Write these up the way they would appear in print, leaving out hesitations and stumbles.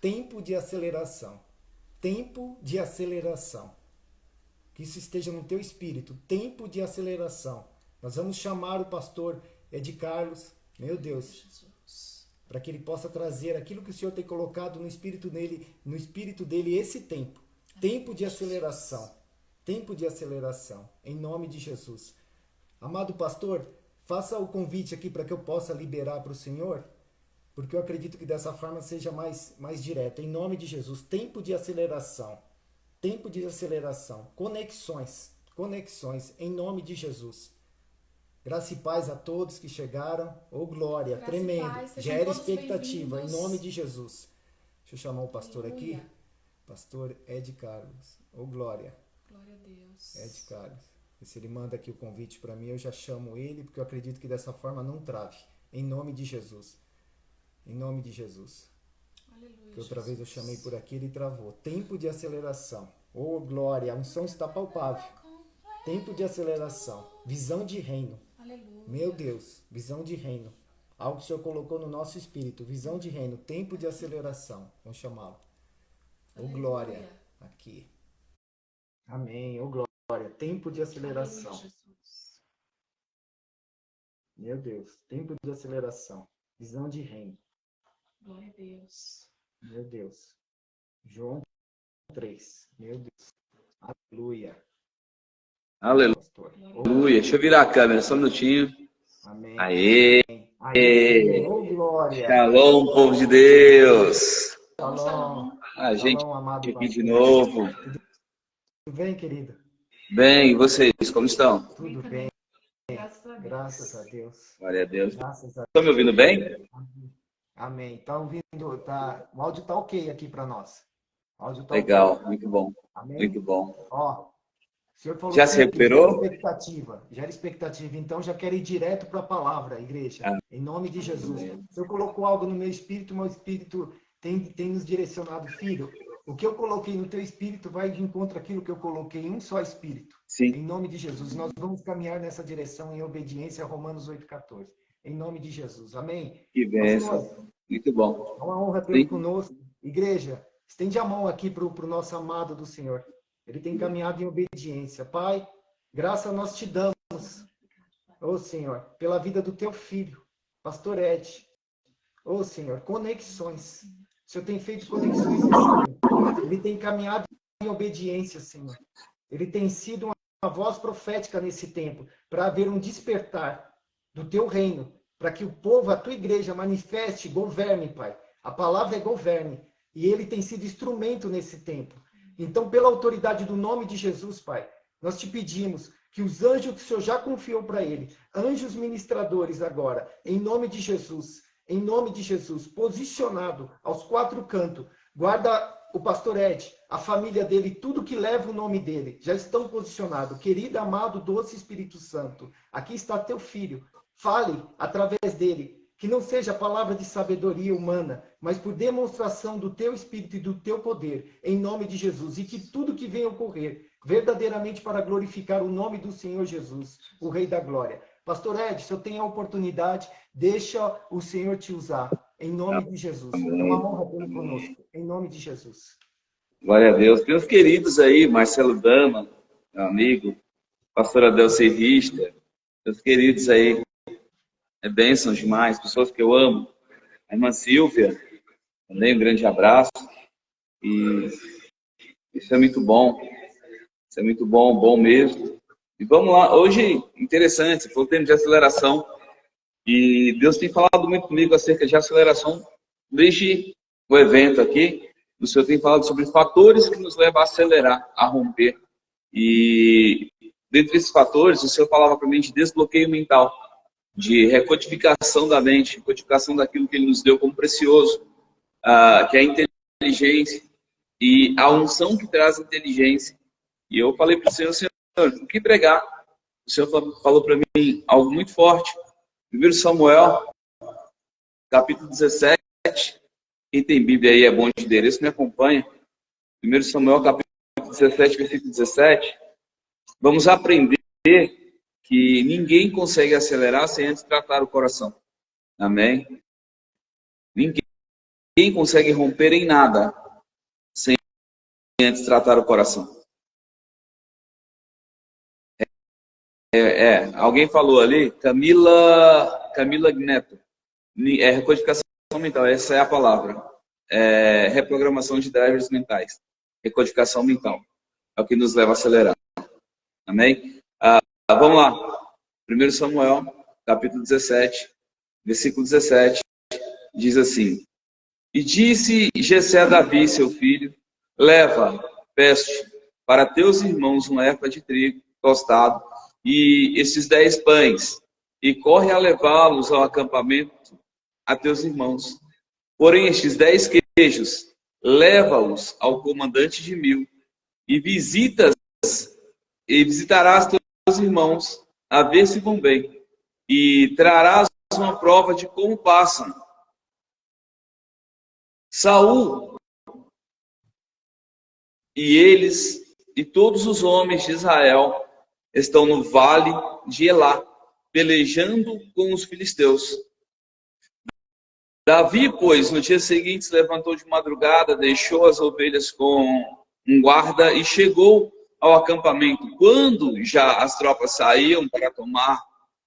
tempo de aceleração. Tempo de aceleração. Que isso esteja no teu espírito. Tempo de aceleração. Nós vamos chamar o pastor Ed Carlos, meu Deus, para que ele possa trazer aquilo que o Senhor tem colocado no espírito dele, esse tempo. Tempo de aceleração. Tempo de aceleração. Em nome de Jesus. Amado pastor, faça o convite aqui para que eu possa liberar para o Senhor, porque eu acredito que dessa forma seja mais direto. Em nome de Jesus. Tempo de aceleração. Tempo de aceleração. Conexões. Conexões. Em nome de Jesus. Graça e paz a todos que chegaram. Oh, glória, Graça tremendo. paz, Gera expectativa, em nome de Jesus. Jesus. Deixa eu chamar o pastor Aleluia. aqui. Pastor Ed Carlos. Oh, glória. Glória a Deus. Ed Carlos. E se ele manda aqui o convite para mim, eu já chamo ele, porque eu acredito que dessa forma não trave. Em nome de Jesus. Em nome de Jesus. Aleluia, Que outra vez eu Jesus. chamei por aqui, ele travou. Tempo de aceleração. Oh, glória. A unção está palpável. Tempo de aceleração. Visão de reino. Aleluia. Meu Deus, visão de reino. Algo que o Senhor colocou no nosso espírito. Visão de reino, tempo de aceleração. Vamos chamá-lo. Ô Aleluia. glória. Aqui. Amém. Ô glória. Tempo de aceleração. Aleluia, Jesus. Meu Deus. Tempo de aceleração. Visão de reino. Glória a Deus. Meu Deus. João 3. Meu Deus. Aleluia. Aleluia. Pastor. Deixa eu virar a câmera só um minutinho. Amém. Aê! Aê. Ô glória. Shalom, povo de Deus! Shalom. A gente Shalom, amado aqui de pastor. novo. Tudo bem, querido? Bem, e vocês, como estão? Tudo bem. Graças a Deus. Graças a Deus. Glória a Deus. Graças a Estão me ouvindo bem? Amém. Tá ouvindo? Tá, o áudio tá ok aqui para nós. O áudio tá Legal, ok. muito bom. Amém? Muito bom. Ó, o senhor falou Já se que recuperou? gera expectativa. Então já quero ir direto para a palavra, igreja. Ah. Em nome de Jesus. O senhor colocou algo no meu espírito tem nos direcionado, filho. O que eu coloquei no teu espírito vai de encontro àquilo que eu coloquei em um só espírito. Sim. Em nome de Jesus. Nós vamos caminhar nessa direção em obediência a Romanos 8,14. Em nome de Jesus. Amém? Que bênção. Pastor, Muito bom. é uma honra tê-lo conosco. Igreja, estende a mão aqui para o nosso amado do Senhor. Ele tem caminhado em obediência. Pai, graça nós te damos, ô Senhor, pela vida do teu filho, pastor Ed. Ô Senhor, conexões. O Senhor tem feito conexões nesse tempo. Ele tem caminhado em obediência, Senhor. Ele tem sido uma voz profética nesse tempo, para haver um despertar do teu reino, para que o povo, a tua igreja, manifeste, governe, Pai. A palavra é governe. E ele tem sido instrumento nesse tempo. Então, pela autoridade do nome de Jesus, Pai, nós te pedimos que os anjos que o Senhor já confiou para ele, anjos ministradores agora, em nome de Jesus, posicionado aos quatro cantos, guarda o pastor Ed, a família dele, tudo que leva o nome dele, já estão posicionados. Querido, amado, doce Espírito Santo, aqui está teu filho. Fale através dele, que não seja palavra de sabedoria humana, mas por demonstração do teu Espírito e do teu poder, em nome de Jesus. E que tudo que venha ocorrer, verdadeiramente para glorificar o nome do Senhor Jesus, o Rei da Glória. Pastor Ed, se eu tenho a oportunidade, deixa o Senhor te usar, em nome de Jesus. É uma honra tê-lo conosco, em nome de Jesus. Glória a Deus. Meus queridos aí, Marcelo Dama, meu amigo, pastor Adelce Richter, meus queridos aí, é bênção demais, pessoas que eu amo. A irmã Silvia, também um grande abraço. E isso é muito bom. Isso é muito bom, bom mesmo. E vamos lá, hoje, interessante, foi o tempo de aceleração. E Deus tem falado muito comigo acerca de aceleração desde o evento aqui. O Senhor tem falado sobre fatores que nos levam a acelerar, a romper. E dentre esses fatores, o Senhor falava para mim de desbloqueio mental, de recodificação da mente, recodificação daquilo que Ele nos deu como precioso, que é a inteligência e a unção que traz inteligência. E eu falei para o Senhor, o que pregar? O Senhor falou para mim algo muito forte. 1 Samuel, capítulo 17. Quem tem Bíblia aí é bom de endereço, me acompanha. 1 Samuel, capítulo 17, versículo 17. Vamos aprender que ninguém consegue acelerar sem antes tratar o coração. Amém? Ninguém. consegue romper em nada sem antes tratar o coração. Alguém falou ali, Camila Neto, recodificação mental, essa é a palavra. Reprogramação de drivers mentais, recodificação mental, é o que nos leva a acelerar. Amém? Vamos lá, 1 Samuel, capítulo 17, versículo 17, diz assim: E disse Jessé a Davi, seu filho, leva, peço para teus irmãos uma efa de trigo tostado e esses 10 pães, e corre a levá-los ao acampamento a teus irmãos. Porém, estes 10 queijos, leva-os ao comandante de 1000, e visitarás teus irmãos, a ver se vão bem, e trarás uma prova de como passam. Saul e eles e todos os homens de Israel estão no vale de Elá, pelejando com os filisteus. Davi, pois, no dia seguinte se levantou de madrugada, deixou as ovelhas com um guarda e chegou ao acampamento. Quando já as tropas saíam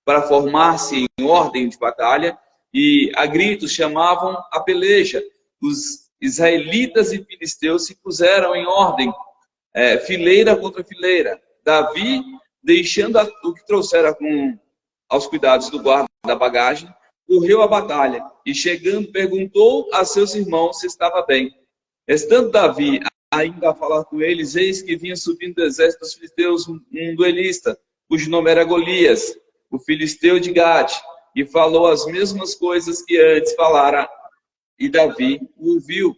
para formar-se em ordem de batalha, e a gritos chamavam a peleja, os israelitas e filisteus se puseram em ordem, fileira contra fileira. Davi, deixando o que trouxera aos cuidados do guarda da bagagem, correu à batalha e, chegando, perguntou a seus irmãos se estava bem. Estando Davi ainda a falar com eles, eis que vinha subindo do exército dos filisteus um duelista, cujo nome era Golias, o filisteu de Gade, e falou as mesmas coisas que antes falara, e Davi o ouviu.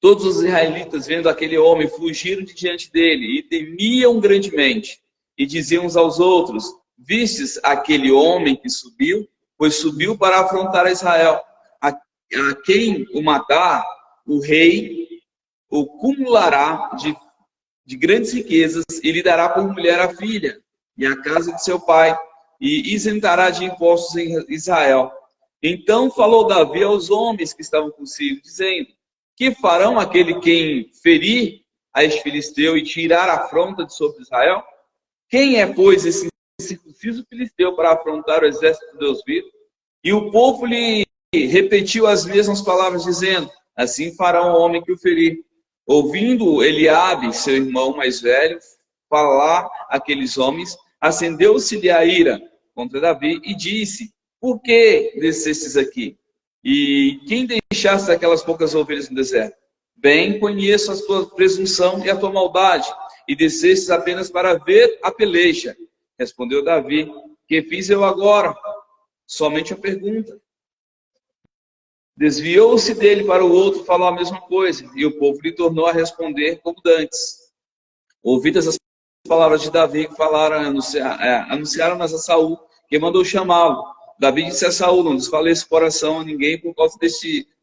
Todos os israelitas, vendo aquele homem, fugiram de diante dele e temiam grandemente. E diziam uns aos outros: vistes aquele homem que subiu? Pois subiu para afrontar a Israel. A quem o matar, o rei o cumulará de grandes riquezas e lhe dará por mulher a filha e a casa de seu pai, e isentará de impostos em Israel. Então falou Davi aos homens que estavam consigo, dizendo: que farão aquele quem ferir a este filisteu e tirar a afronta de sobre Israel? Quem é, pois, esse circunciso filisteu para afrontar o exército de Deus vivo? E o povo lhe repetiu as mesmas palavras, dizendo: assim fará o homem que o ferir. Ouvindo Eliabe, seu irmão mais velho, falar aqueles homens, acendeu-se-lhe a ira contra Davi e disse: por que descestes aqui? E quem deixaste aquelas poucas ovelhas no deserto? Bem conheço a tua presunção e a tua maldade, e descestes apenas para ver a peleja. Respondeu Davi: que fiz eu agora? Somente a pergunta. Desviou-se dele para o outro, falou a mesma coisa, e o povo lhe tornou a responder como dantes. Ouvidas as palavras de Davi que falaram, anunciaram-nas a Saul, que mandou chamá-lo. Davi disse a Saul: não desfaleça o coração a ninguém por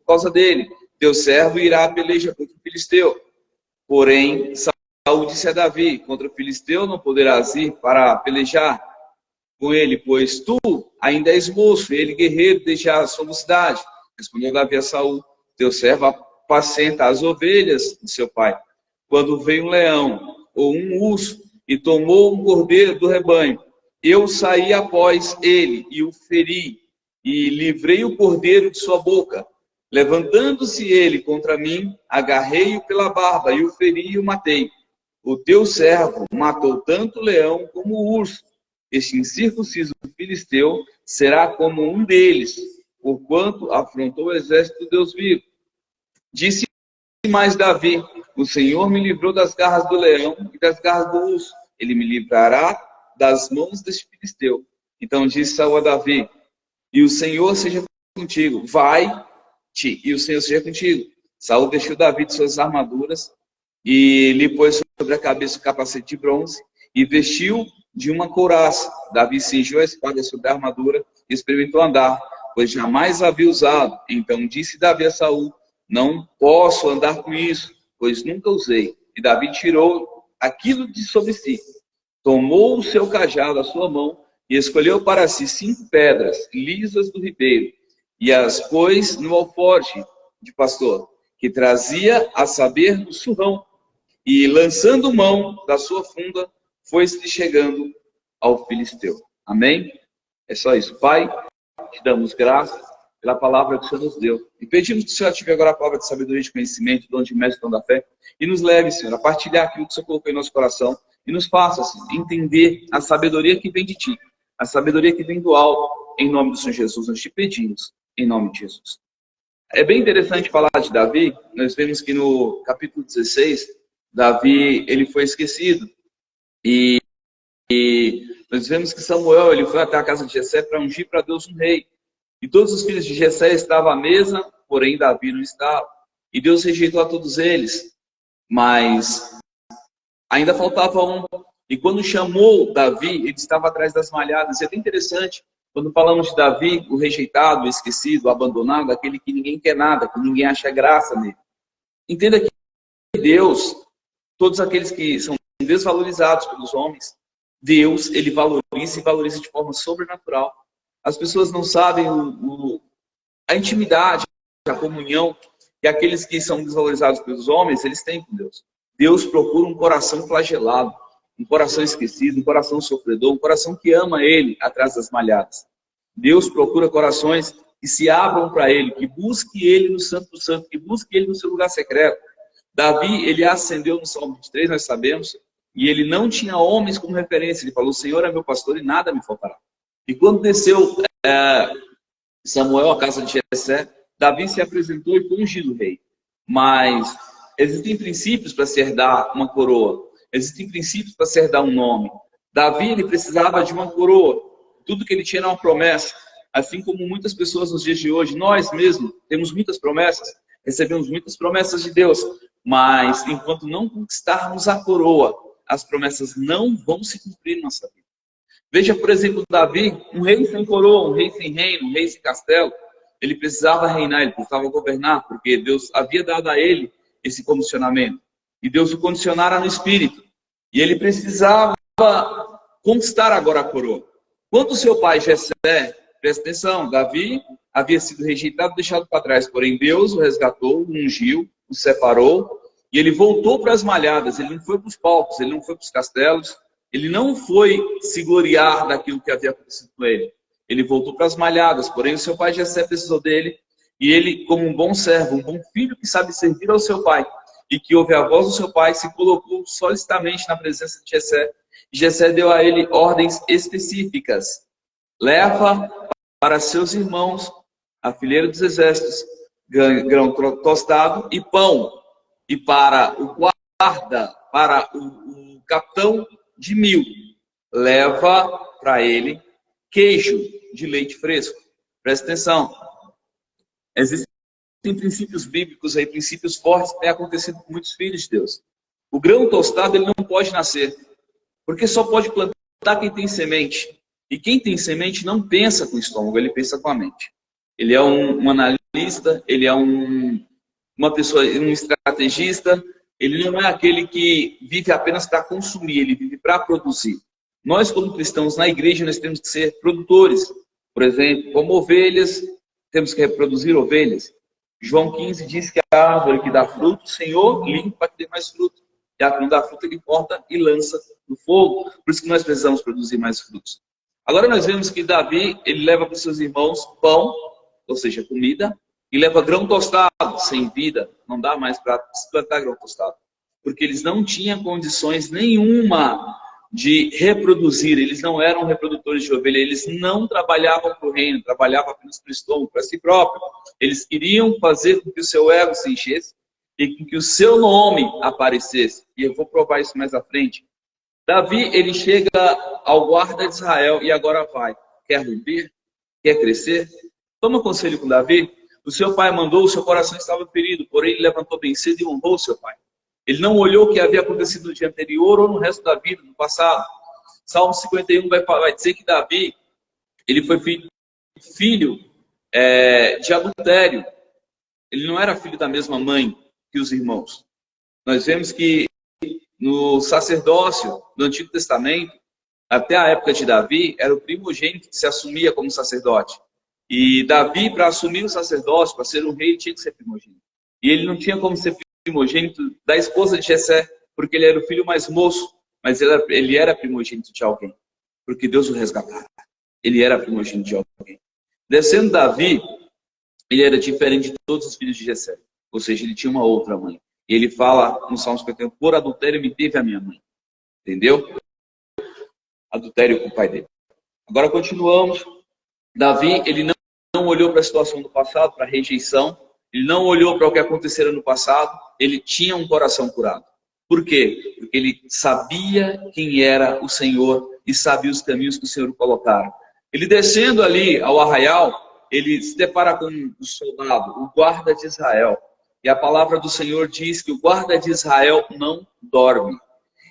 causa dele. Teu servo irá à peleja contra o filisteu. Porém, Saul disse a Davi: contra o filisteu não poderás ir para pelejar com ele, pois tu ainda és moço, ele guerreiro desde a sua mocidade. Respondeu Davi a Saul: teu servo apacenta as ovelhas de seu pai. Quando veio um leão ou um urso e tomou um cordeiro do rebanho, eu saí após ele e o feri, e livrei o cordeiro de sua boca. Levantando-se ele contra mim, agarrei-o pela barba e o feri e o matei. O teu servo matou tanto o leão como o urso. Este incircunciso filisteu será como um deles, porquanto afrontou o exército do Deus vivo. Disse mais Davi: o Senhor me livrou das garras do leão e das garras do urso. Ele me livrará das mãos deste filisteu. Então disse Saul a Davi: e o Senhor seja contigo. Vai-te, e o Senhor seja contigo. Saul deixou Davi de suas armaduras e lhe pôs sobre a cabeça o capacete de bronze e vestiu de uma couraça. Davi cingiu a espada sobre a armadura e experimentou andar, pois jamais havia usado. Então disse Davi a Saul: não posso andar com isso, pois nunca usei. E Davi tirou aquilo de sobre si, tomou o seu cajado à sua mão e escolheu para si 5 pedras lisas do ribeiro e as pôs no alforje de pastor, que trazia a saber no surrão, e lançando mão da sua funda, foi-se chegando ao filisteu. Amém? É só isso. Pai, te damos graças pela palavra que o Senhor nos deu. E pedimos que o Senhor ative agora a palavra de sabedoria e de conhecimento, dom de mestre, dom da fé, e nos leve, Senhor, a partilhar aquilo que o Senhor colocou em nosso coração, e nos faça, Senhor, entender a sabedoria que vem de Ti, a sabedoria que vem do alto, em nome do Senhor Jesus. Nós te pedimos, em nome de Jesus. É bem interessante falar de Davi. Nós vemos que no capítulo 16, Davi, ele foi esquecido. E nós vemos que Samuel, ele foi até a casa de Jessé para ungir para Deus um rei. E todos os filhos de Jessé estavam à mesa, porém Davi não estava. E Deus rejeitou a todos eles. Mas ainda faltava um. E quando chamou Davi, ele estava atrás das malhadas. E é bem interessante, quando falamos de Davi, o rejeitado, o esquecido, o abandonado, aquele que ninguém quer nada, que ninguém acha graça nele. Entenda que Deus, todos aqueles que são desvalorizados pelos homens, Deus, ele valoriza e valoriza de forma sobrenatural. As pessoas não sabem a intimidade, a comunhão que aqueles que são desvalorizados pelos homens, eles têm com Deus. Deus procura um coração flagelado, um coração esquecido, um coração sofredor, um coração que ama Ele atrás das malhadas. Deus procura corações que se abram para Ele, que busquem Ele no Santo do Santo, que busquem Ele no seu lugar secreto. Davi, ele ascendeu no Salmo 23, nós sabemos, e ele não tinha homens como referência. Ele falou: o Senhor é meu pastor e nada me faltará. E quando desceu Samuel à casa de Jessé, Davi se apresentou e foi ungido rei. Mas existem princípios para se herdar uma coroa. Existem princípios para se herdar um nome. Davi, ele precisava de uma coroa. Tudo que ele tinha era uma promessa. Assim como muitas pessoas nos dias de hoje, nós mesmos temos muitas promessas, recebemos muitas promessas de Deus. Mas enquanto não conquistarmos a coroa, as promessas não vão se cumprir em nossa vida. Veja, por exemplo, Davi, um rei sem coroa, um rei sem reino, um rei sem castelo. Ele precisava reinar, ele precisava governar, porque Deus havia dado a ele esse condicionamento. E Deus o condicionara no espírito. E ele precisava conquistar agora a coroa. Quando seu pai Jessé, presta atenção, Davi havia sido rejeitado, deixado para trás. Porém, Deus o resgatou, o ungiu, o separou. E ele voltou para as malhadas. Ele não foi para os palcos, ele não foi para os castelos. Ele não foi se gloriar daquilo que havia acontecido com ele. Ele voltou para as malhadas. Porém, o seu pai Jessé precisou dele. E ele, como um bom servo, um bom filho que sabe servir ao seu pai, e que ouve a voz do seu pai, se colocou solicitamente na presença de Jessé. E Jessé deu a ele ordens específicas. Leva para seus irmãos a fileira dos exércitos, grão tostado e pão. E para o guarda, para o capitão de 1000, leva para ele queijo de leite fresco. Presta atenção. Existem princípios bíblicos aí, princípios fortes que têm acontecido com muitos filhos de Deus. O grão tostado, ele não pode nascer, porque só pode plantar quem tem semente. E quem tem semente não pensa com o estômago, ele pensa com a mente. Ele é um analista, ele é uma pessoa, um estrategista. Ele não é aquele que vive apenas para consumir, ele vive para produzir. Nós, como cristãos, na igreja, nós temos que ser produtores. Por exemplo, como ovelhas, temos que reproduzir ovelhas. João 15 diz que a árvore que dá fruto, o Senhor limpa para que dê mais fruto. E a que não dá fruto, ele corta e lança no fogo. Por isso que nós precisamos produzir mais frutos. Agora nós vemos que Davi, ele leva para os seus irmãos pão, ou seja, comida, e leva grão tostado, sem vida. Não dá mais para se plantar grão tostado. Porque eles não tinham condições nenhuma de reproduzir. Eles não eram reprodutores de ovelha. Eles não trabalhavam para o reino, trabalhavam apenas para o estômago, para si próprio. Eles queriam fazer com que o seu ego se enchesse e com que o seu nome aparecesse. E eu vou provar isso mais à frente. Davi, ele chega ao guarda de Israel e agora vai. Quer romper? Quer crescer? Toma conselho com Davi. O seu pai mandou, o seu coração estava ferido, porém ele levantou bem cedo e honrou o seu pai. Ele não olhou o que havia acontecido no dia anterior ou no resto da vida, no passado. Salmo 51 vai dizer que Davi, ele foi filho de adultério. Ele não era filho da mesma mãe que os irmãos. Nós vemos que no sacerdócio do Antigo Testamento, até a época de Davi, era o primogênito que se assumia como sacerdote. E Davi, para assumir o sacerdócio, para ser um rei, tinha que ser primogênito. E ele não tinha como ser primogênito da esposa de Jessé, porque ele era o filho mais moço, mas ele era primogênito de alguém, porque Deus o resgatara. Ele era primogênito de alguém. Descendo Davi, ele era diferente de todos os filhos de Jessé, ou seja, ele tinha uma outra mãe. E ele fala no Salmo 51, por adultério me teve a minha mãe. Entendeu? Adultério com o pai dele. Agora continuamos. Davi, ele não olhou para a situação do passado, para a rejeição. Ele não olhou para o que acontecera no passado. Ele tinha um coração curado. Por quê? Porque ele sabia quem era o Senhor e sabia os caminhos que o Senhor colocara. Ele descendo ali ao arraial, ele se depara com um soldado, o guarda de Israel. E a palavra do Senhor diz que o guarda de Israel não dorme.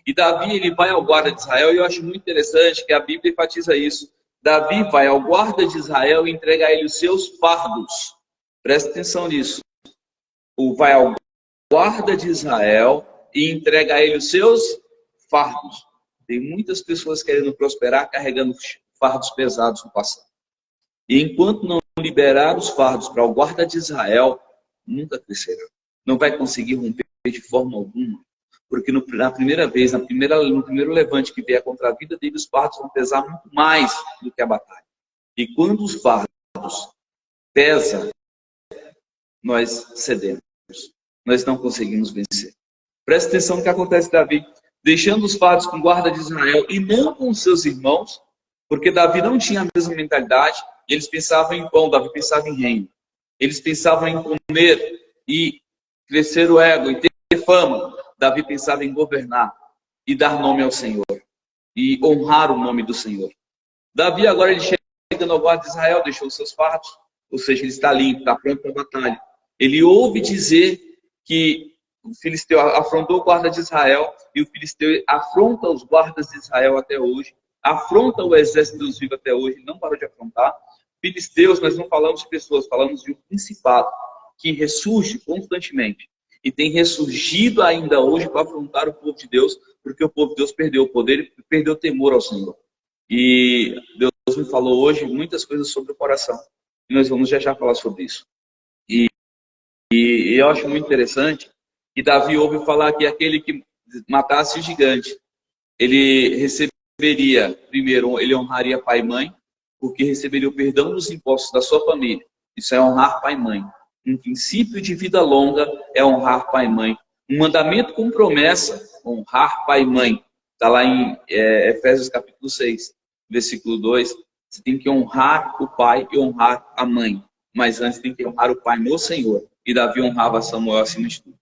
E Davi, ele vai ao guarda de Israel, e eu acho muito interessante que a Bíblia enfatiza isso. Davi vai ao guarda de Israel e entrega a ele os seus fardos. Presta atenção nisso. Vai ao guarda de Israel e entrega a ele os seus fardos. Tem muitas pessoas querendo prosperar carregando fardos pesados no passado. E enquanto não liberar os fardos para o guarda de Israel, nunca crescerá. Não vai conseguir romper de forma alguma. Porque na primeira vez, no primeiro levante que vier contra a vida dele, os fardos vão pesar muito mais do que a batalha. E quando os fardos pesam, nós cedemos. Nós não conseguimos vencer. Presta atenção no que acontece com Davi. Deixando os fardos com o guarda de Israel e não com seus irmãos, porque Davi não tinha a mesma mentalidade, eles pensavam em pão, Davi pensava em reino. Eles pensavam em comer e crescer o ego e ter fama. Davi pensava em governar e dar nome ao Senhor e honrar o nome do Senhor. Davi agora ele chega no guarda de Israel, deixou os seus fardos, ou seja, ele está limpo, está pronto para a batalha. Ele ouve dizer que o filisteu afrontou o guarda de Israel e o filisteu afronta os guardas de Israel até hoje, afronta o exército dos vivos até hoje, ele não parou de afrontar. Filisteus, nós não falamos de pessoas, falamos de um principado que ressurge constantemente. E tem ressurgido ainda hoje para afrontar o povo de Deus, porque o povo de Deus perdeu o poder e perdeu o temor ao Senhor. E Deus me falou hoje muitas coisas sobre o coração. E nós vamos já falar sobre isso. E eu acho muito interessante que Davi ouve falar que aquele que matasse o gigante, ele receberia, primeiro, ele honraria pai e mãe, porque receberia o perdão dos impostos da sua família. Isso é honrar pai e mãe. Um princípio de vida longa é honrar pai e mãe. Um mandamento com promessa, honrar pai e mãe. Está lá em Efésios capítulo 6, versículo 2. Você tem que honrar o pai e honrar a mãe. Mas antes tem que honrar o pai no Senhor. E Davi honrava Samuel acima de tudo.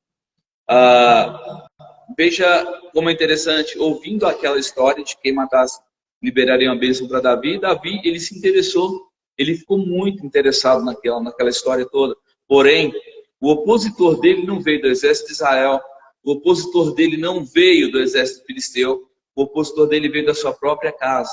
Veja como é interessante, ouvindo aquela história de quem matasse liberaria uma bênção para Davi. Davi, ele se interessou, ele ficou muito interessado naquela história toda. Porém, o opositor dele não veio do exército de Israel, o opositor dele não veio do exército filisteu, o opositor dele veio da sua própria casa.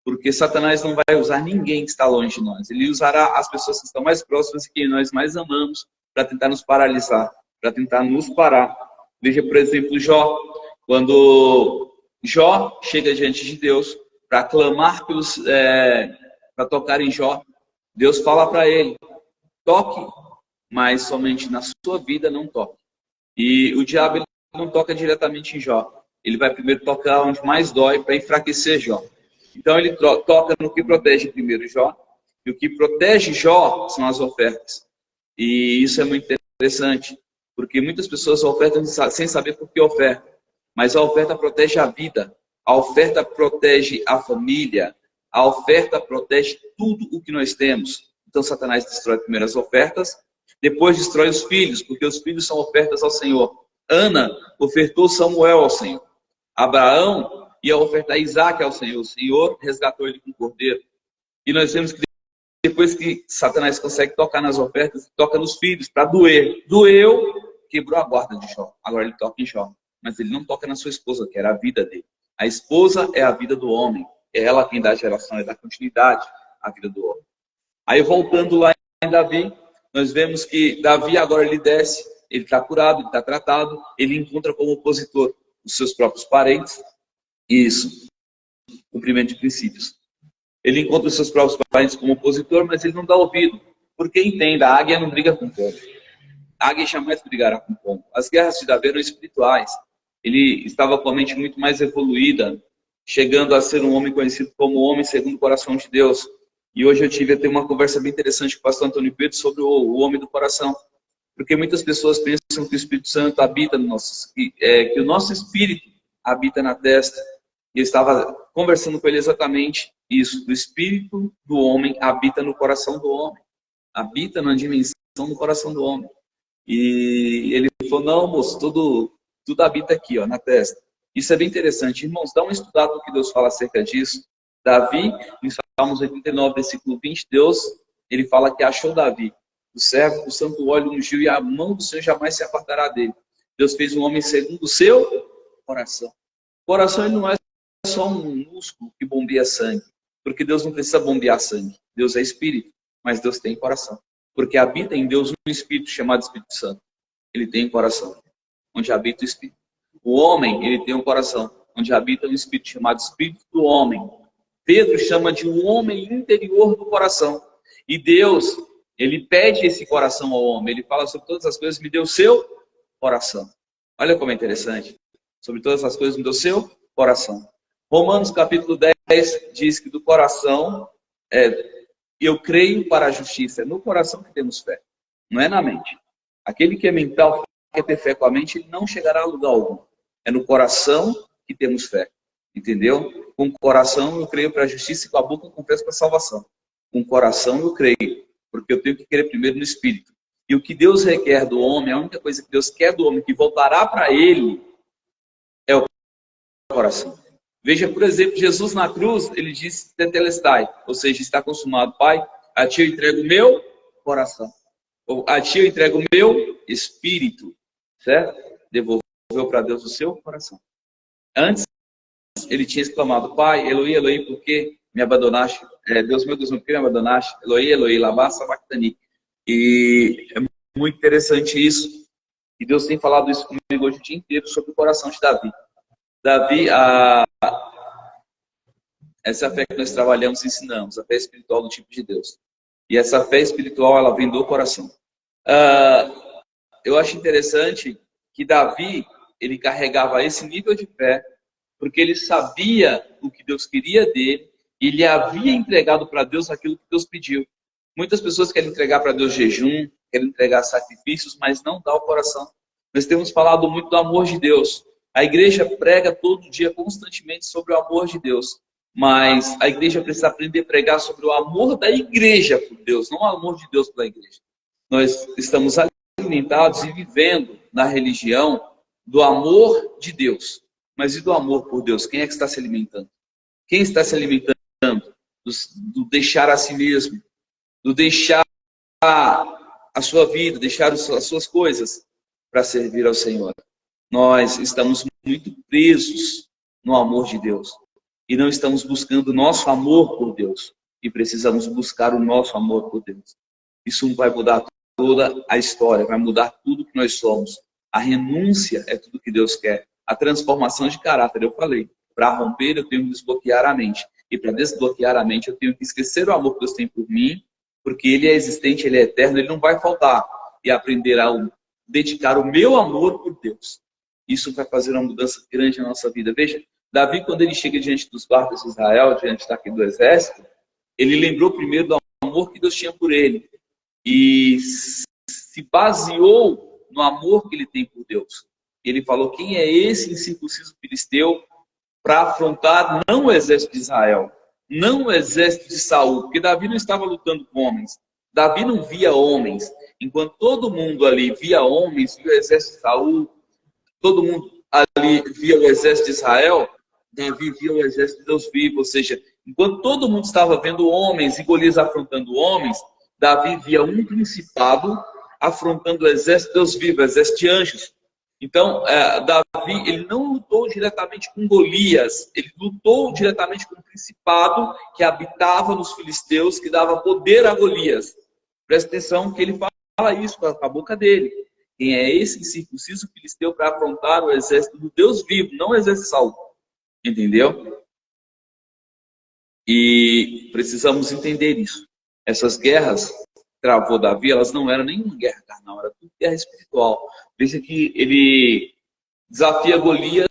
Porque Satanás não vai usar ninguém que está longe de nós. Ele usará as pessoas que estão mais próximas e que nós mais amamos para tentar nos paralisar, para tentar nos parar. Veja, por exemplo, Jó. Quando Jó chega diante de Deus para clamar para tocar em Jó, Deus fala para ele, toque, mas somente na sua vida não toque. E o diabo ele não toca diretamente em Jó. Ele vai primeiro tocar onde mais dói para enfraquecer Jó. Então ele toca no que protege primeiro Jó. E o que protege Jó são as ofertas. E isso é muito interessante, porque muitas pessoas ofertam sem saber por que ofertam. Mas a oferta protege a vida, a oferta protege a família, a oferta protege tudo o que nós temos. Então Satanás destrói primeiro as ofertas, depois destrói os filhos, porque os filhos são ofertas ao Senhor. Ana ofertou Samuel ao Senhor. Abraão ia ofertar Isaac ao Senhor. O Senhor resgatou ele com o cordeiro. E nós vemos que depois que Satanás consegue tocar nas ofertas, toca nos filhos para doer. Doeu, quebrou a guarda de Jó. Agora ele toca em Jó. Mas ele não toca na sua esposa, que era a vida dele. A esposa é a vida do homem. É ela quem dá geração, é dá continuidade à vida do homem. Aí voltando lá em Davi, nós vemos que Davi agora ele desce, ele está curado, ele está tratado, ele encontra como opositor os seus próprios parentes. Isso, cumprimento de princípios. Ele encontra os seus próprios parentes como opositor, mas ele não dá ouvido. Porque entenda, a águia não briga com pombo. A águia jamais brigará com pombo. As guerras de Davi eram espirituais. Ele estava com a mente muito mais evoluída, chegando a ser um homem conhecido como homem segundo o coração de Deus. E hoje eu tive até uma conversa bem interessante com o pastor Antônio Pedro sobre o homem do coração. Porque muitas pessoas pensam que o Espírito Santo habita no nosso, que o nosso espírito habita na testa. E eu estava conversando com ele exatamente isso. O espírito do homem habita no coração do homem. Habita na dimensão do coração do homem. E ele falou, não, moço, tudo habita aqui, ó, na testa. Isso é bem interessante. Irmãos, dá uma estudada no que Deus fala acerca disso. Davi, em Salmos 89, versículo 20, Deus, ele fala que achou Davi, o servo, o santo óleo ungiu, e a mão do Senhor jamais se apartará dele. Deus fez um homem segundo o seu coração. O coração ele não é só um músculo que bombeia sangue, porque Deus não precisa bombear sangue. Deus é espírito, mas Deus tem coração. Porque habita em Deus um espírito chamado Espírito Santo. Ele tem um coração, onde habita o espírito. O homem, ele tem um coração, onde habita um espírito chamado Espírito do homem. Pedro chama de um homem interior do coração. E Deus, ele pede esse coração ao homem. Ele fala sobre todas as coisas, me deu o seu coração. Olha como é interessante. Sobre todas as coisas, me deu o seu coração. Romanos capítulo 10 diz que do coração, eu creio para a justiça. É no coração que temos fé, não é na mente. Aquele que é mental, que quer ter fé com a mente, ele não chegará a lugar algum. É no coração que temos fé. Entendeu? Com o coração eu creio para a justiça e com a boca eu confesso para a salvação. Com o coração eu creio, porque eu tenho que crer primeiro no Espírito. E o que Deus requer do homem, a única coisa que Deus quer do homem, que voltará para ele, é o coração. Veja, por exemplo, Jesus na cruz, ele disse tetelestai, ou seja, está consumado. Pai, a ti eu entrego o meu coração. Ou a ti eu entrego o meu espírito. Certo? Devolveu para Deus o seu coração. Antes, ele tinha exclamado, Pai, Eloi, Eloi, por que me abandonaste? Deus, por que me abandonaste? Eloi, Eloi, lama sabachthani. E é muito interessante isso. E Deus tem falado isso comigo hoje o dia inteiro sobre o coração de Davi. Davi, essa fé que nós trabalhamos e ensinamos, a fé espiritual do tipo de Deus. E essa fé espiritual, ela vem do coração. Eu acho interessante que Davi, ele carregava esse nível de fé, porque ele sabia o que Deus queria dele, e ele havia entregado para Deus aquilo que Deus pediu. Muitas pessoas querem entregar para Deus jejum, querem entregar sacrifícios, mas não dá o coração. Nós temos falado muito do amor de Deus. A igreja prega todo dia, constantemente, sobre o amor de Deus. Mas a igreja precisa aprender a pregar sobre o amor da igreja por Deus, não o amor de Deus pela igreja. Nós estamos alimentados e vivendo na religião do amor de Deus. Mas e do amor por Deus? Quem é que está se alimentando? Quem está se alimentando do deixar a si mesmo? Do deixar a sua vida, deixar as suas coisas para servir ao Senhor? Nós estamos muito presos no amor de Deus. E não estamos buscando o nosso amor por Deus. E precisamos buscar o nosso amor por Deus. Isso vai mudar toda a história, vai mudar tudo que nós somos. A renúncia é tudo que Deus quer. A transformação de caráter, eu falei. Para romper, eu tenho que desbloquear a mente. E para desbloquear a mente, eu tenho que esquecer o amor que Deus tem por mim, porque Ele é existente, Ele é eterno, Ele não vai faltar. E aprender a dedicar o meu amor por Deus. Isso vai fazer uma mudança grande na nossa vida. Veja, Davi, quando ele chega diante dos guardas de Israel, diante daqui do exército, ele lembrou primeiro do amor que Deus tinha por ele. E se baseou no amor que ele tem por Deus. Ele falou, quem é esse incircunciso filisteu para afrontar não o exército de Israel, não o exército de Saul, porque Davi não estava lutando com homens. Davi não via homens. Enquanto todo mundo ali via homens, via o exército de Saul, todo mundo ali via o exército de Israel, Davi via o exército de Deus vivo. Ou seja, enquanto todo mundo estava vendo homens e Golias afrontando homens, Davi via um principado afrontando o exército de Deus vivo, o exército de anjos. Então, Davi, ele não lutou diretamente com Golias, ele lutou diretamente com o principado que habitava nos filisteus, que dava poder a Golias. Presta atenção que ele fala isso com a boca dele. Quem é esse incircunciso filisteu para afrontar o exército do Deus vivo, não o exército de Saul. Entendeu? E precisamos entender isso. Essas guerras que travou Davi, elas não eram nenhuma guerra carnal, era tudo guerra espiritual. Veja que ele desafia Golias,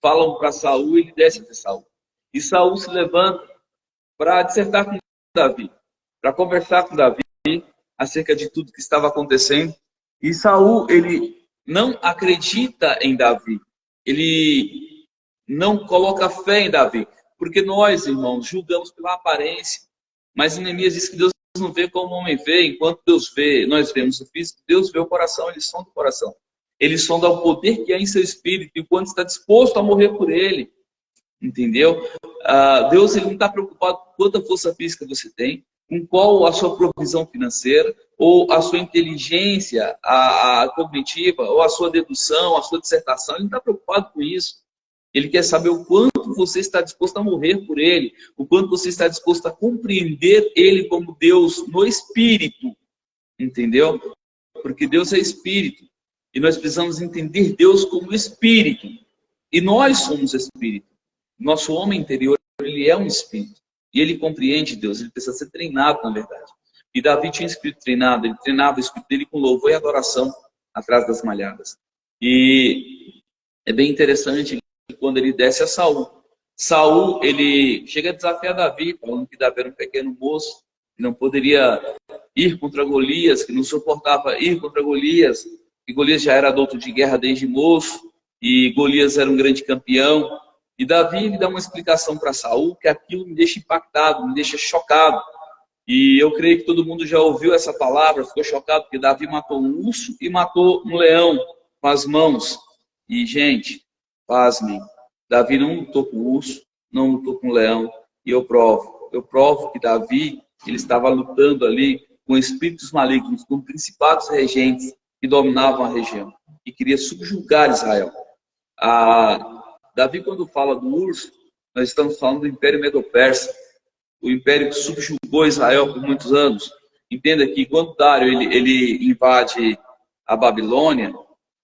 falam para Saul e ele desce até Saul. E Saul se levanta para dissertar com Davi, para conversar com Davi acerca de tudo que estava acontecendo. E Saul, ele não acredita em Davi. Ele não coloca fé em Davi. Porque nós, irmãos, julgamos pela aparência. Mas Neemias diz que Deus não vê como o homem vê. Enquanto Deus vê, nós vemos o físico, Deus vê o coração, ele sonda o coração. Ele sonda o poder que há em seu espírito e o quanto está disposto a morrer por ele. Entendeu? Deus, ele não está preocupado com quanta força física você tem, com qual a sua provisão financeira, ou a sua inteligência a cognitiva, ou a sua dedução, a sua dissertação. Ele não está preocupado com isso. Ele quer saber o quanto você está disposto a morrer por ele, o quanto você está disposto a compreender ele como Deus no espírito. Entendeu? Porque Deus é espírito. E nós precisamos entender Deus como espírito. E nós somos espírito. Nosso homem interior, ele é um espírito. E ele compreende Deus, ele precisa ser treinado, na verdade. E Davi tinha espírito treinado, ele treinava o espírito dele com louvor e adoração atrás das malhadas. E é bem interessante que quando ele desce a Saul, Saul, ele chega a desafiar Davi, falando que Davi era um pequeno moço, que não poderia ir contra Golias, que não suportava ir contra Golias, que Golias já era adulto de guerra desde moço, e Golias era um grande campeão. E Davi me dá uma explicação para Saul que aquilo me deixa impactado, me deixa chocado. E eu creio que todo mundo já ouviu essa palavra, ficou chocado, porque Davi matou um urso e matou um leão com as mãos. E, gente, pasmem, Davi não lutou com o urso, não lutou com o leão. E eu provo que Davi, ele estava lutando ali com espíritos malignos, com principados regentes que dominavam a região e queria subjugar Israel. Davi, quando fala do urso, nós estamos falando do Império Medo-Persa, o império que subjugou Israel por muitos anos. Entenda que quando Dário ele invade a Babilônia,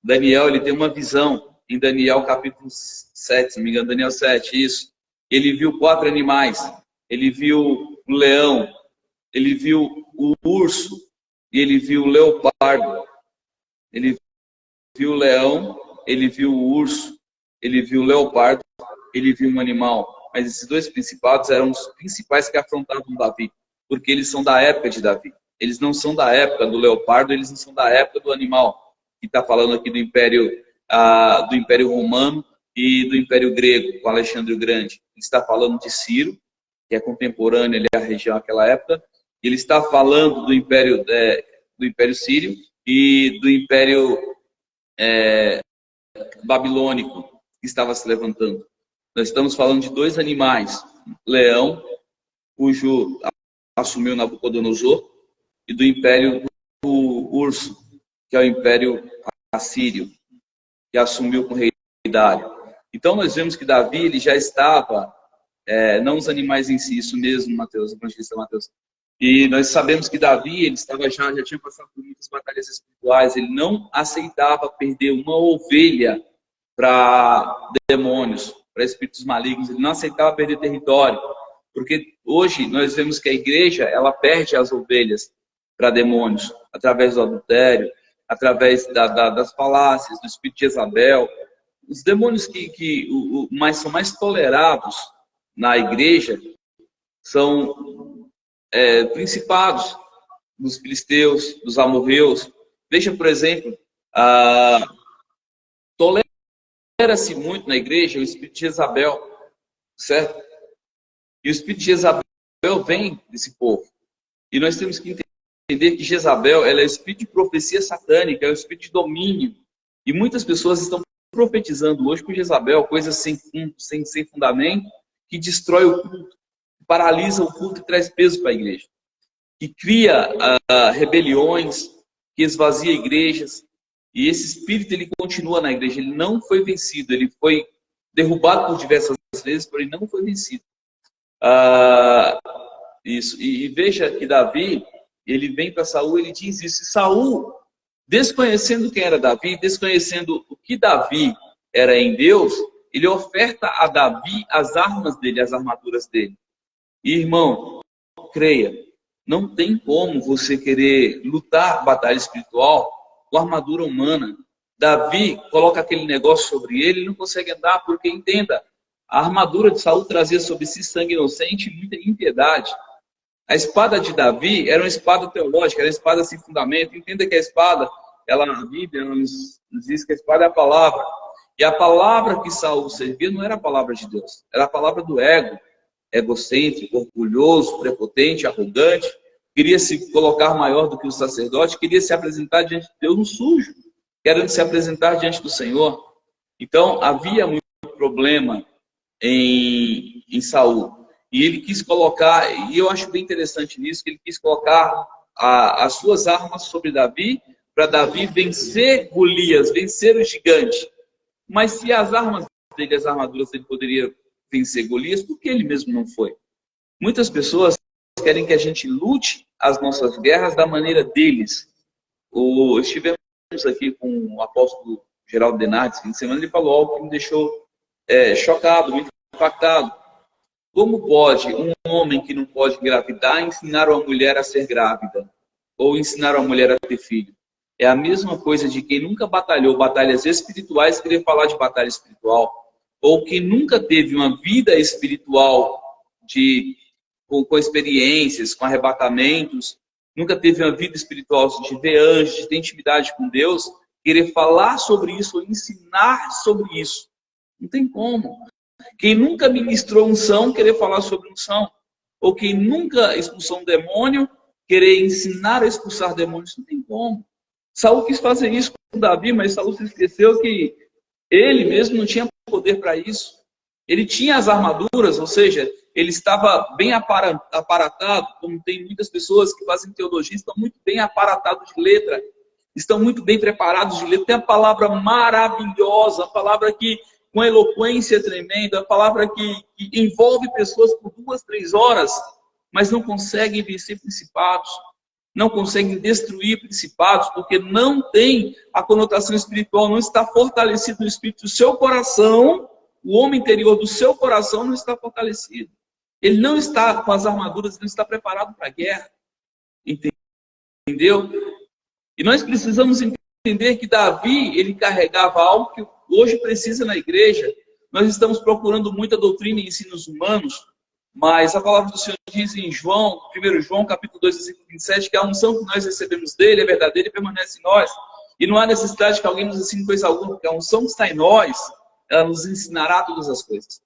Daniel ele tem uma visão, em Daniel capítulo 7, se não me engano, Daniel 7, isso. Ele viu 4 animais, ele viu o leão, ele viu o urso e ele viu o leopardo. Ele viu o leão, ele viu o urso, ele viu o leopardo, ele viu um animal. Mas esses 2 principados eram os principais que afrontavam Davi, porque eles são da época de Davi. Eles não são da época do leopardo, eles não são da época do animal. Que está falando aqui do Império Romano e do Império Grego, com Alexandre o Grande. Ele está falando de Ciro, que é contemporâneo ali à região naquela época. Ele está falando do Império Sírio e do Império Babilônico, que estava se levantando. Nós estamos falando de 2 animais, leão, cujo assumiu Nabucodonosor, e do Império do Urso, que é o Império Assírio, que assumiu com o rei Dário. Então nós vemos que Davi ele já estava, não os animais em si, isso mesmo, Mateus, evangelista Mateus. E nós sabemos que Davi ele já tinha passado por muitas batalhas espirituais, ele não aceitava perder uma ovelha para demônios, para espíritos malignos, ele não aceitava perder território, porque hoje nós vemos que a igreja ela perde as ovelhas para demônios, através do adultério, através das falácias, do espírito de Jezabel. Os demônios que são mais tolerados na igreja são principados dos filisteus, dos amorreus. Veja, por exemplo, tolera-se muito na igreja o espírito de Jezabel, certo? E o espírito de Jezabel vem desse povo. E nós temos que entender que Jezabel ela é o espírito de profecia satânica, é o espírito de domínio. E muitas pessoas estão profetizando hoje com Jezabel, coisas sem fundamento, que destrói o culto, que paralisa o culto e traz peso para a igreja. Que cria rebeliões, que esvazia igrejas. E esse espírito ele continua na igreja, ele não foi vencido, ele foi derrubado por diversas vezes, porém não foi vencido. Isso. E veja que Davi, ele vem para Saul, ele diz isso. E Saul, desconhecendo quem era Davi, desconhecendo o que Davi era em Deus, ele oferta a Davi as armas dele, as armaduras dele. E, irmão, creia, não tem como você querer lutar batalha espiritual com armadura humana. Davi coloca aquele negócio sobre ele e não consegue andar, porque, entenda, a armadura de Saul trazia sobre si sangue inocente e muita impiedade. A espada de Davi era uma espada teológica, era uma espada sem fundamento. Entenda que a espada, a Bíblia nos diz que a espada é a palavra. E a palavra que Saul servia não era a palavra de Deus, era a palavra do ego. Egocêntrico, orgulhoso, prepotente, arrogante, queria se colocar maior do que o sacerdote, queria se apresentar diante de Deus no sujo, querendo se apresentar diante do Senhor. Então, havia muito problema em Saul. E ele quis colocar, e eu acho bem interessante nisso, que ele quis colocar as suas armas sobre Davi, para Davi vencer Golias, vencer o gigante. Mas se as armas dele, as armaduras dele poderia vencer Golias, por que ele mesmo não foi? Muitas pessoas querem que a gente lute as nossas guerras da maneira deles. Estivemos aqui com o apóstolo Geraldo Denardi, fim de semana, ele falou algo que me deixou chocado, muito impactado. Como pode um homem que não pode engravidar ensinar uma mulher a ser grávida? Ou ensinar uma mulher a ter filho? É a mesma coisa de quem nunca batalhou batalhas espirituais querer falar de batalha espiritual. Ou que nunca teve uma vida espiritual com experiências, com arrebatamentos, nunca teve uma vida espiritual de ver anjos, de ter intimidade com Deus, querer falar sobre isso ou ensinar sobre isso. Não tem como. Quem nunca ministrou unção, querer falar sobre unção. Ou quem nunca expulsou um demônio, querer ensinar a expulsar demônios. Não tem como. Saul quis fazer isso com Davi, mas Saul se esqueceu que ele mesmo não tinha poder para isso. Ele tinha as armaduras, ou seja, ele estava bem aparatado, como tem muitas pessoas que fazem teologia, estão muito bem aparatados de letra, estão muito bem preparados de letra. Tem a palavra maravilhosa, a palavra que com eloquência tremenda, a palavra que envolve pessoas por 2, 3 horas, mas não conseguem vencer principados, não conseguem destruir principados, porque não tem a conotação espiritual, não está fortalecido no espírito do seu coração, o homem interior do seu coração não está fortalecido. Ele não está com as armaduras, não está preparado para a guerra. Entendeu? E nós precisamos entender que Davi, ele carregava algo que hoje precisa na igreja. Nós estamos procurando muita doutrina e ensinos humanos, mas a palavra do Senhor diz em 1 João, capítulo 2, versículo 27, que a unção que nós recebemos dele é verdadeira e permanece em nós. E não há necessidade que alguém nos ensine coisa alguma, porque a unção que está em nós, ela nos ensinará todas as coisas.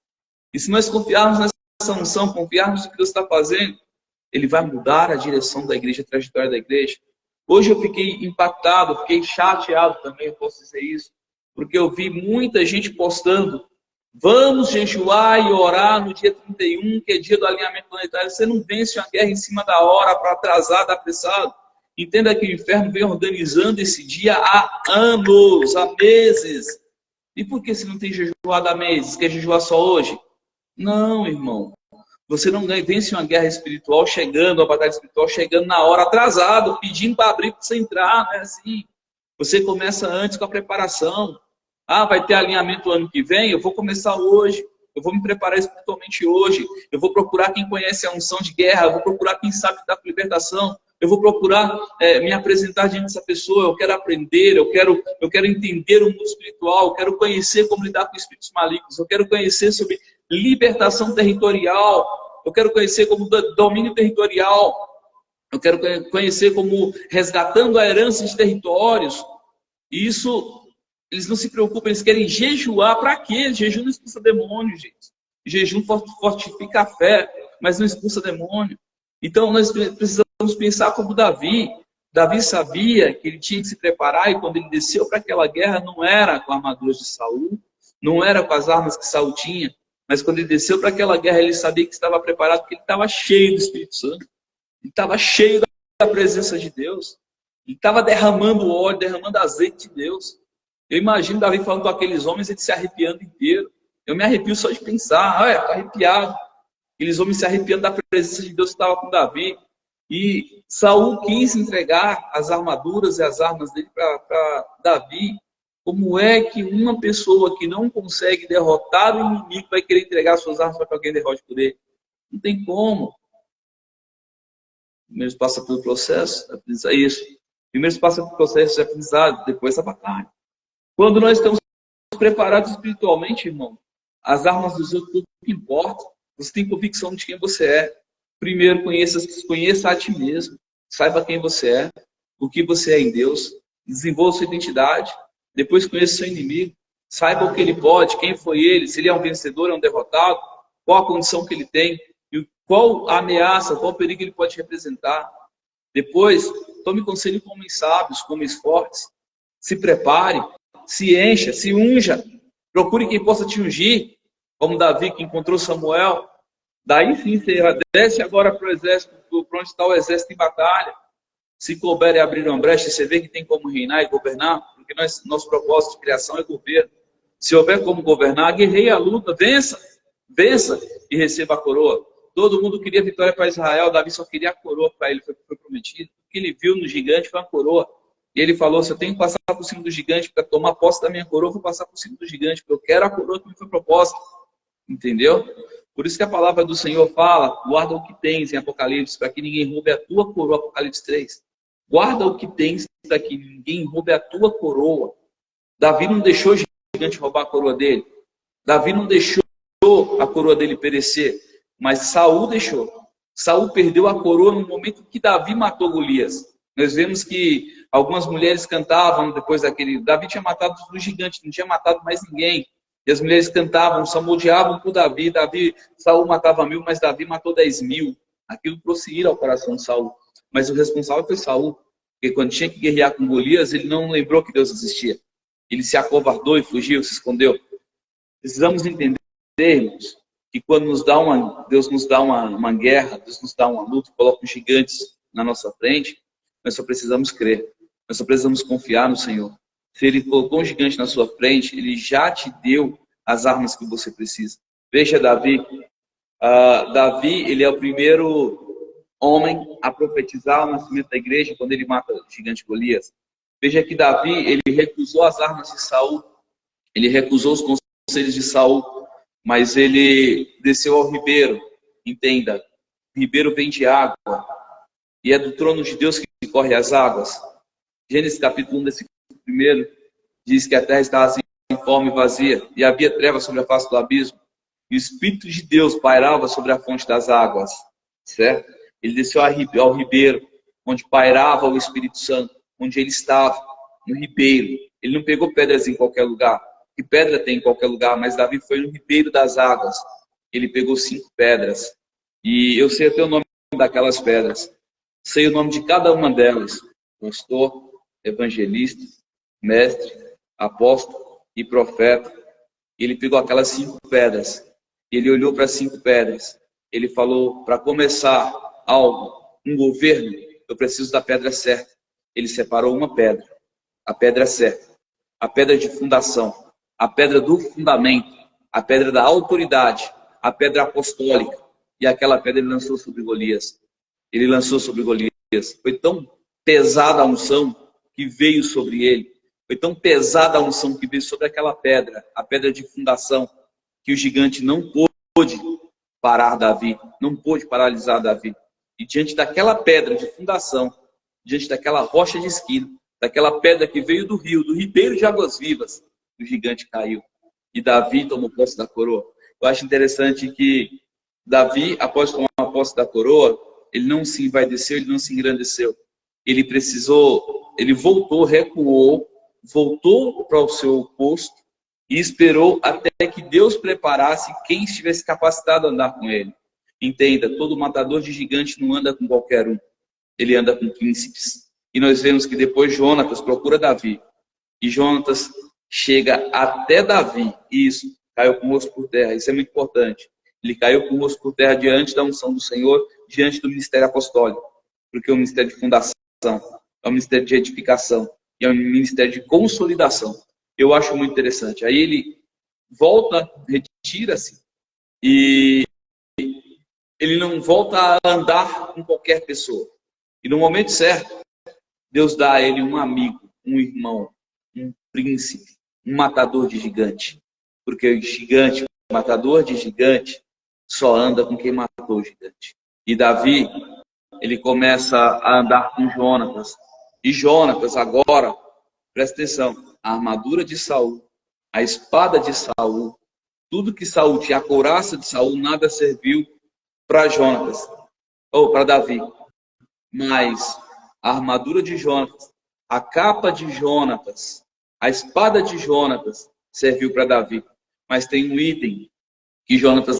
E se nós confiarmos nessa unção, confiarmos no que Deus está fazendo, ele vai mudar a direção da igreja, a trajetória da igreja. Hoje eu fiquei impactado, fiquei chateado também, eu posso dizer isso, porque eu vi muita gente postando: vamos jejuar e orar no dia 31, que é dia do alinhamento planetário. Você não vence uma guerra em cima da hora, para atrasar, apressado. Entenda que o inferno vem organizando esse dia há anos, há meses. E por que você não tem jejuado há meses? Quer jejuar só hoje? Não, irmão. Você não vence uma guerra espiritual chegando, uma batalha espiritual chegando na hora, atrasado, pedindo para abrir para você entrar. Não é assim. Você começa antes com a preparação. Vai ter alinhamento ano que vem? Eu vou começar hoje. Eu vou me preparar espiritualmente hoje. Eu vou procurar quem conhece a unção de guerra. Eu vou procurar quem sabe dar com libertação. Eu vou procurar me apresentar diante dessa pessoa. Eu quero aprender. Eu quero entender o mundo espiritual. Eu quero conhecer como lidar com espíritos malignos. Eu quero conhecer sobre libertação territorial. Eu quero conhecer como domínio territorial. Eu quero conhecer como resgatando a herança de territórios. E isso... Eles não se preocupam, eles querem jejuar. Para quê? Jejum não expulsa demônio, gente. Jejum fortifica a fé, mas não expulsa demônio. Então, nós precisamos pensar como Davi. Davi sabia que ele tinha que se preparar, e quando ele desceu para aquela guerra, não era com armaduras de Saul, não era com as armas que Saul tinha, mas quando ele desceu para aquela guerra, ele sabia que estava preparado, porque ele estava cheio do Espírito Santo. Ele estava cheio da presença de Deus. Ele estava derramando óleo, derramando azeite de Deus. Eu imagino Davi falando com aqueles homens, ele se arrepiando inteiro. Eu me arrepio só de pensar. Estou arrepiado. Aqueles homens se arrepiando da presença de Deus que estava com Davi. E Saul quis entregar as armaduras e as armas dele para Davi. Como é que uma pessoa que não consegue derrotar o inimigo vai querer entregar suas armas para que alguém derrote por ele? Não tem como. Primeiro passa pelo processo, é isso. Primeiro passa pelo processo de aprendizado, depois a batalha. Quando nós estamos preparados espiritualmente, irmão, as armas dos outros, tudo que importa. Você tem convicção de quem você é. Primeiro, conheça a ti mesmo. Saiba quem você é, o que você é em Deus. Desenvolva sua identidade. Depois, conheça seu inimigo. Saiba o que ele pode, quem foi ele, se ele é um vencedor ou um derrotado, qual a condição que ele tem, e qual a ameaça, qual o perigo ele pode representar. Depois, tome conselho com homens sábios, com homens fortes. Se prepare, se encha, se unja. Procure quem possa te ungir, como Davi que encontrou Samuel. Daí sim, você desce agora para o exército, para onde está o exército em batalha. Se couber e abrir uma brecha, você vê que tem como reinar e governar, porque nosso propósito de criação é governo. Se houver como governar, guerreie a luta, vença e receba a coroa. Todo mundo queria vitória para Israel, Davi só queria a coroa para ele, foi prometido. O que ele viu no gigante foi a coroa. E ele falou, se eu tenho que passar por cima do gigante para tomar posse da minha coroa, eu vou passar por cima do gigante, porque eu quero a coroa que me foi proposta. Entendeu? Por isso que a palavra do Senhor fala, guarda o que tens em Apocalipse, para que ninguém roube a tua coroa, Apocalipse 3. Guarda o que tens para que ninguém roube a tua coroa. Davi não deixou o gigante roubar a coroa dele. Davi não deixou a coroa dele perecer. Mas Saul deixou. Saul perdeu a coroa no momento que Davi matou Golias. Nós vemos que algumas mulheres cantavam depois daquele... Davi tinha matado o gigante, não tinha matado mais ninguém. E as mulheres cantavam, salmodiavam por Davi. Saul matava 1000, mas Davi matou 10.000. Aquilo prosseguiu ao coração de Saul. Mas o responsável foi Saul. Porque quando tinha que guerrear com Golias, ele não lembrou que Deus existia. Ele se acovardou e fugiu, se escondeu. Precisamos entender, irmãos, que quando Deus nos dá uma guerra, Deus nos dá uma luta, coloca os gigantes na nossa frente, nós só precisamos crer. Nós só precisamos confiar no Senhor. Se Ele colocou um gigante na sua frente, Ele já te deu as armas que você precisa. Veja Davi. Davi, ele é o primeiro homem a profetizar o nascimento da igreja quando ele mata o gigante Golias. Veja que Davi, ele recusou as armas de Saul. Ele recusou os conselhos de Saul. Mas ele desceu ao ribeiro. Entenda, o ribeiro vem de água. E é do trono de Deus que corre as águas. Gênesis capítulo 1, versículo 1, diz que a terra estava sem forma e vazia, e havia trevas sobre a face do abismo, e o Espírito de Deus pairava sobre a fonte das águas, certo? Ele desceu ao ribeiro, onde pairava o Espírito Santo, onde ele estava, no ribeiro. Ele não pegou pedras em qualquer lugar, que pedra tem em qualquer lugar, mas Davi foi no ribeiro das águas. Ele pegou 5 pedras, e eu sei até o nome daquelas pedras, sei o nome de cada uma delas: pastor, evangelista, mestre, apóstolo e profeta. Ele pegou aquelas 5 pedras. Ele olhou para as 5 pedras. Ele falou, para começar algo, um governo, eu preciso da pedra certa. Ele separou uma pedra, a pedra certa, a pedra de fundação, a pedra do fundamento, a pedra da autoridade, a pedra apostólica. E aquela pedra ele lançou sobre Golias. Ele lançou sobre Golias. Foi tão pesada a unção que veio sobre ele. Foi tão pesada a unção que veio sobre aquela pedra, a pedra de fundação, que o gigante não pôde parar Davi, não pôde paralisar Davi. E diante daquela pedra de fundação, diante daquela rocha de esquina, daquela pedra que veio do rio, do ribeiro de águas vivas, o gigante caiu. E Davi tomou posse da coroa. Eu acho interessante que Davi, após tomar posse da coroa, ele não se envaideceu, ele não se engrandeceu. Ele voltou, recuou, voltou para o seu posto e esperou até que Deus preparasse quem estivesse capacitado a andar com ele. Entenda, todo matador de gigante não anda com qualquer um. Ele anda com príncipes. E nós vemos que depois Jonatas procura Davi. E Jonatas chega até Davi. Isso, caiu com o rosto por terra. Isso é muito importante. Ele caiu com o rosto por terra diante da unção do Senhor, diante do ministério apostólico. Porque é um ministério de fundação, é um ministério de edificação, e é um ministério de consolidação. Eu acho muito interessante. Aí ele volta, retira-se, e ele não volta a andar com qualquer pessoa. E no momento certo, Deus dá a ele um amigo, um irmão, um príncipe, um matador de gigante. Porque o gigante, o matador de gigante, só anda com quem matou o gigante. E Davi, ele começa a andar com Jonatas. E Jonatas agora, presta atenção, a armadura de Saul, a espada de Saul, tudo que Saul tinha, a couraça de Saul, nada serviu para Jonatas, ou para Davi. Mas a armadura de Jonatas, a capa de Jonatas, a espada de Jonatas serviu para Davi. Mas tem um item que Jonatas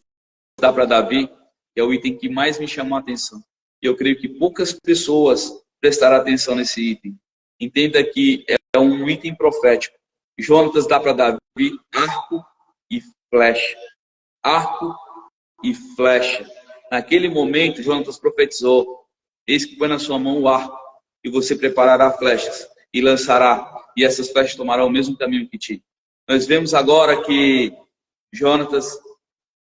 dá para Davi, que é o item que mais me chamou a atenção. E eu creio que poucas pessoas prestaram atenção nesse item. Entenda que é um item profético. Jonatas dá para Davi arco e flecha. Arco e flecha. Naquele momento, Jonatas profetizou: eis que põe na sua mão o arco, e você preparará flechas, e lançará, e essas flechas tomarão o mesmo caminho que ti. Nós vemos agora que Jonatas,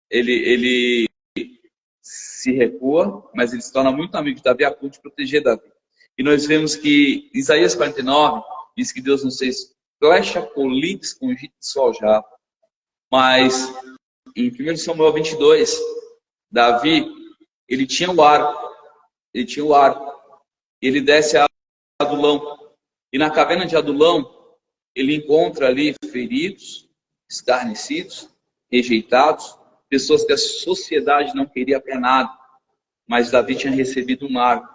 ele se recua, mas ele se torna muito amigo de Davi a ponto de proteger Davi. E nós vemos que Isaías 49 diz que Deus nos fez flecha polida escondida de sol já. Mas em 1 Samuel 22, Davi, ele tinha o arco, ele desce a Adulão, e na caverna de Adulão, ele encontra ali feridos, escarnecidos, rejeitados, pessoas que a sociedade não queria para nada, mas Davi tinha recebido um arco,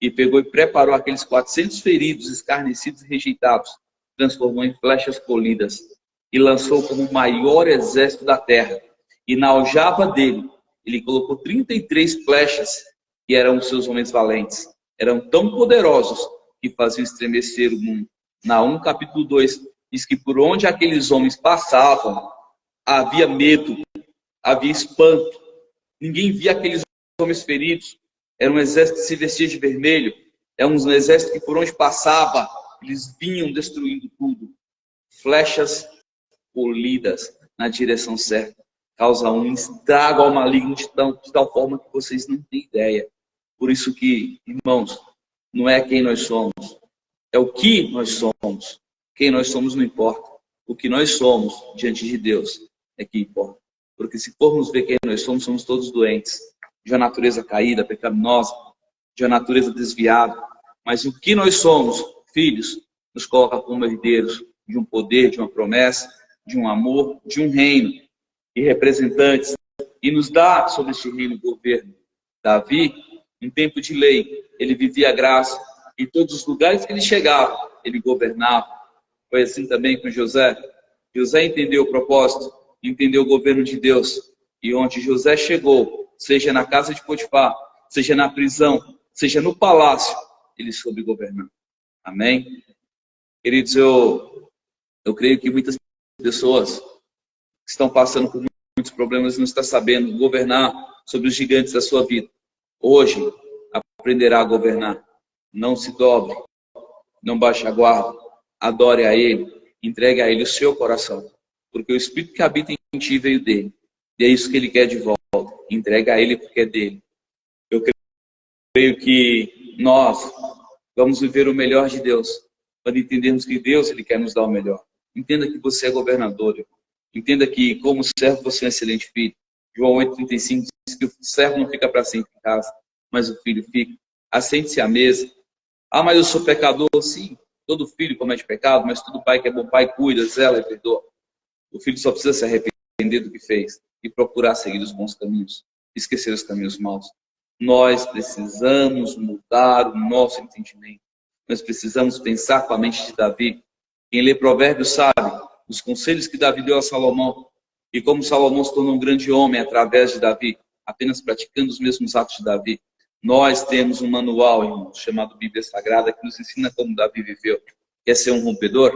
e pegou e preparou aqueles 400 feridos, escarnecidos e rejeitados, transformou em flechas polidas, e lançou como o maior exército da terra, e na aljava dele, ele colocou 33 flechas, que eram os seus homens valentes. Eram tão poderosos que faziam estremecer o mundo. Naum capítulo 2 diz que por onde aqueles homens passavam, havia medo, havia espanto. Ninguém via aqueles homens feridos. Era um exército que se vestia de vermelho. Era um exército que por onde passava, eles vinham destruindo tudo. Flechas polidas na direção certa. Causa um estrago ao maligno de tal forma que vocês não têm ideia. Por isso que, irmãos, não é quem nós somos, é o que nós somos. Quem nós somos não importa. O que nós somos diante de Deus é que importa. Porque se formos ver quem nós somos, somos todos doentes. De uma natureza caída, pecaminosa, de uma natureza desviada. Mas o que nós somos, filhos, nos coloca como herdeiros de um poder, de uma promessa, de um amor, de um reino. E representantes. E nos dá sobre este reino governo. Davi, em tempo de lei, ele vivia a graça. Em todos os lugares que ele chegava, ele governava. Foi assim também com José. José entendeu o propósito, entendeu o governo de Deus. E onde José chegou, seja na casa de Potifar, seja na prisão, seja no palácio, ele soube governar. Amém? Queridos, eu creio que muitas pessoas que estão passando por muitos problemas não estão sabendo governar sobre os gigantes da sua vida. Hoje, aprenderá a governar. Não se dobre, não baixe a guarda, adore a Ele, entregue a Ele o seu coração. Porque o Espírito que habita em ti veio dele. E é isso que Ele quer de volta. Entrega a Ele porque é dele. Eu creio que nós vamos viver o melhor de Deus. Quando entendermos que Deus, Ele quer nos dar o melhor. Entenda que você é governador. Entenda que, como servo, você é um excelente filho. João 8,35 diz que o servo não fica para sempre em casa, mas o filho fica. Assente-se à mesa. Ah, mas eu sou pecador. Sim, todo filho comete pecado, mas todo pai que é bom pai cuida, zela e perdoa. O filho só precisa se arrepender do que fez e procurar seguir os bons caminhos, esquecer os caminhos maus. Nós precisamos mudar o nosso entendimento. Nós precisamos pensar com a mente de Davi. Quem lê Provérbios sabe os conselhos que Davi deu a Salomão e como Salomão se tornou um grande homem através de Davi, apenas praticando os mesmos atos de Davi. Nós temos um manual, irmãos, chamado Bíblia Sagrada, que nos ensina como Davi viveu. Quer ser um rompedor?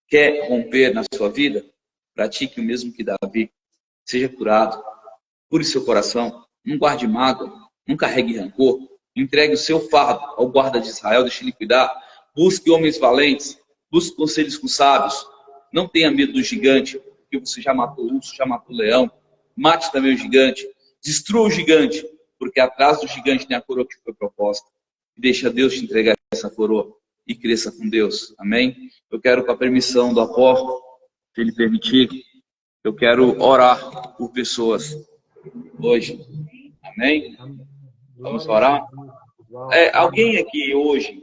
Quer romper na sua vida? Pratique o mesmo que Davi. Seja curado. Cure seu coração. Não guarde mágoa. Não carregue rancor. Entregue o seu fardo ao guarda de Israel. Deixe ele cuidar. Busque homens valentes. Busque conselhos com sábios. Não tenha medo do gigante, porque você já matou o urso, já matou o leão. Mate também o gigante. Destrua o gigante, porque atrás do gigante tem a coroa que foi proposta. E deixa Deus te entregar essa coroa e cresça com Deus. Amém? Eu quero, com a permissão do apóstolo, se ele permitir, eu quero orar por pessoas hoje. Amém? Amém. Vamos Glória a orar? Jesus. Uau. Alguém aqui hoje,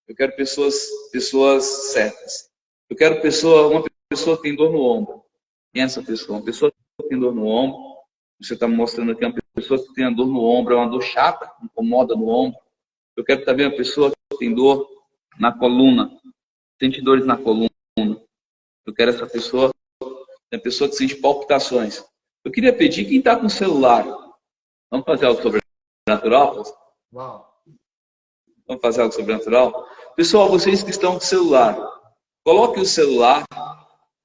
eu quero pessoas certas. Eu quero uma pessoa que tem dor no ombro. Quem é essa pessoa? Uma pessoa que tem dor no ombro. Você está me mostrando aqui uma pessoa que tem a dor no ombro, é uma dor chata, incomoda no ombro. Eu quero também uma pessoa que tem dor na coluna, sente dores na coluna. Eu quero essa pessoa, uma pessoa que sente palpitações. Eu queria pedir quem está com celular. Vamos fazer algo sobrenatural? Uau. Vamos fazer algo sobrenatural? Pessoal, vocês que estão com celular, coloque o celular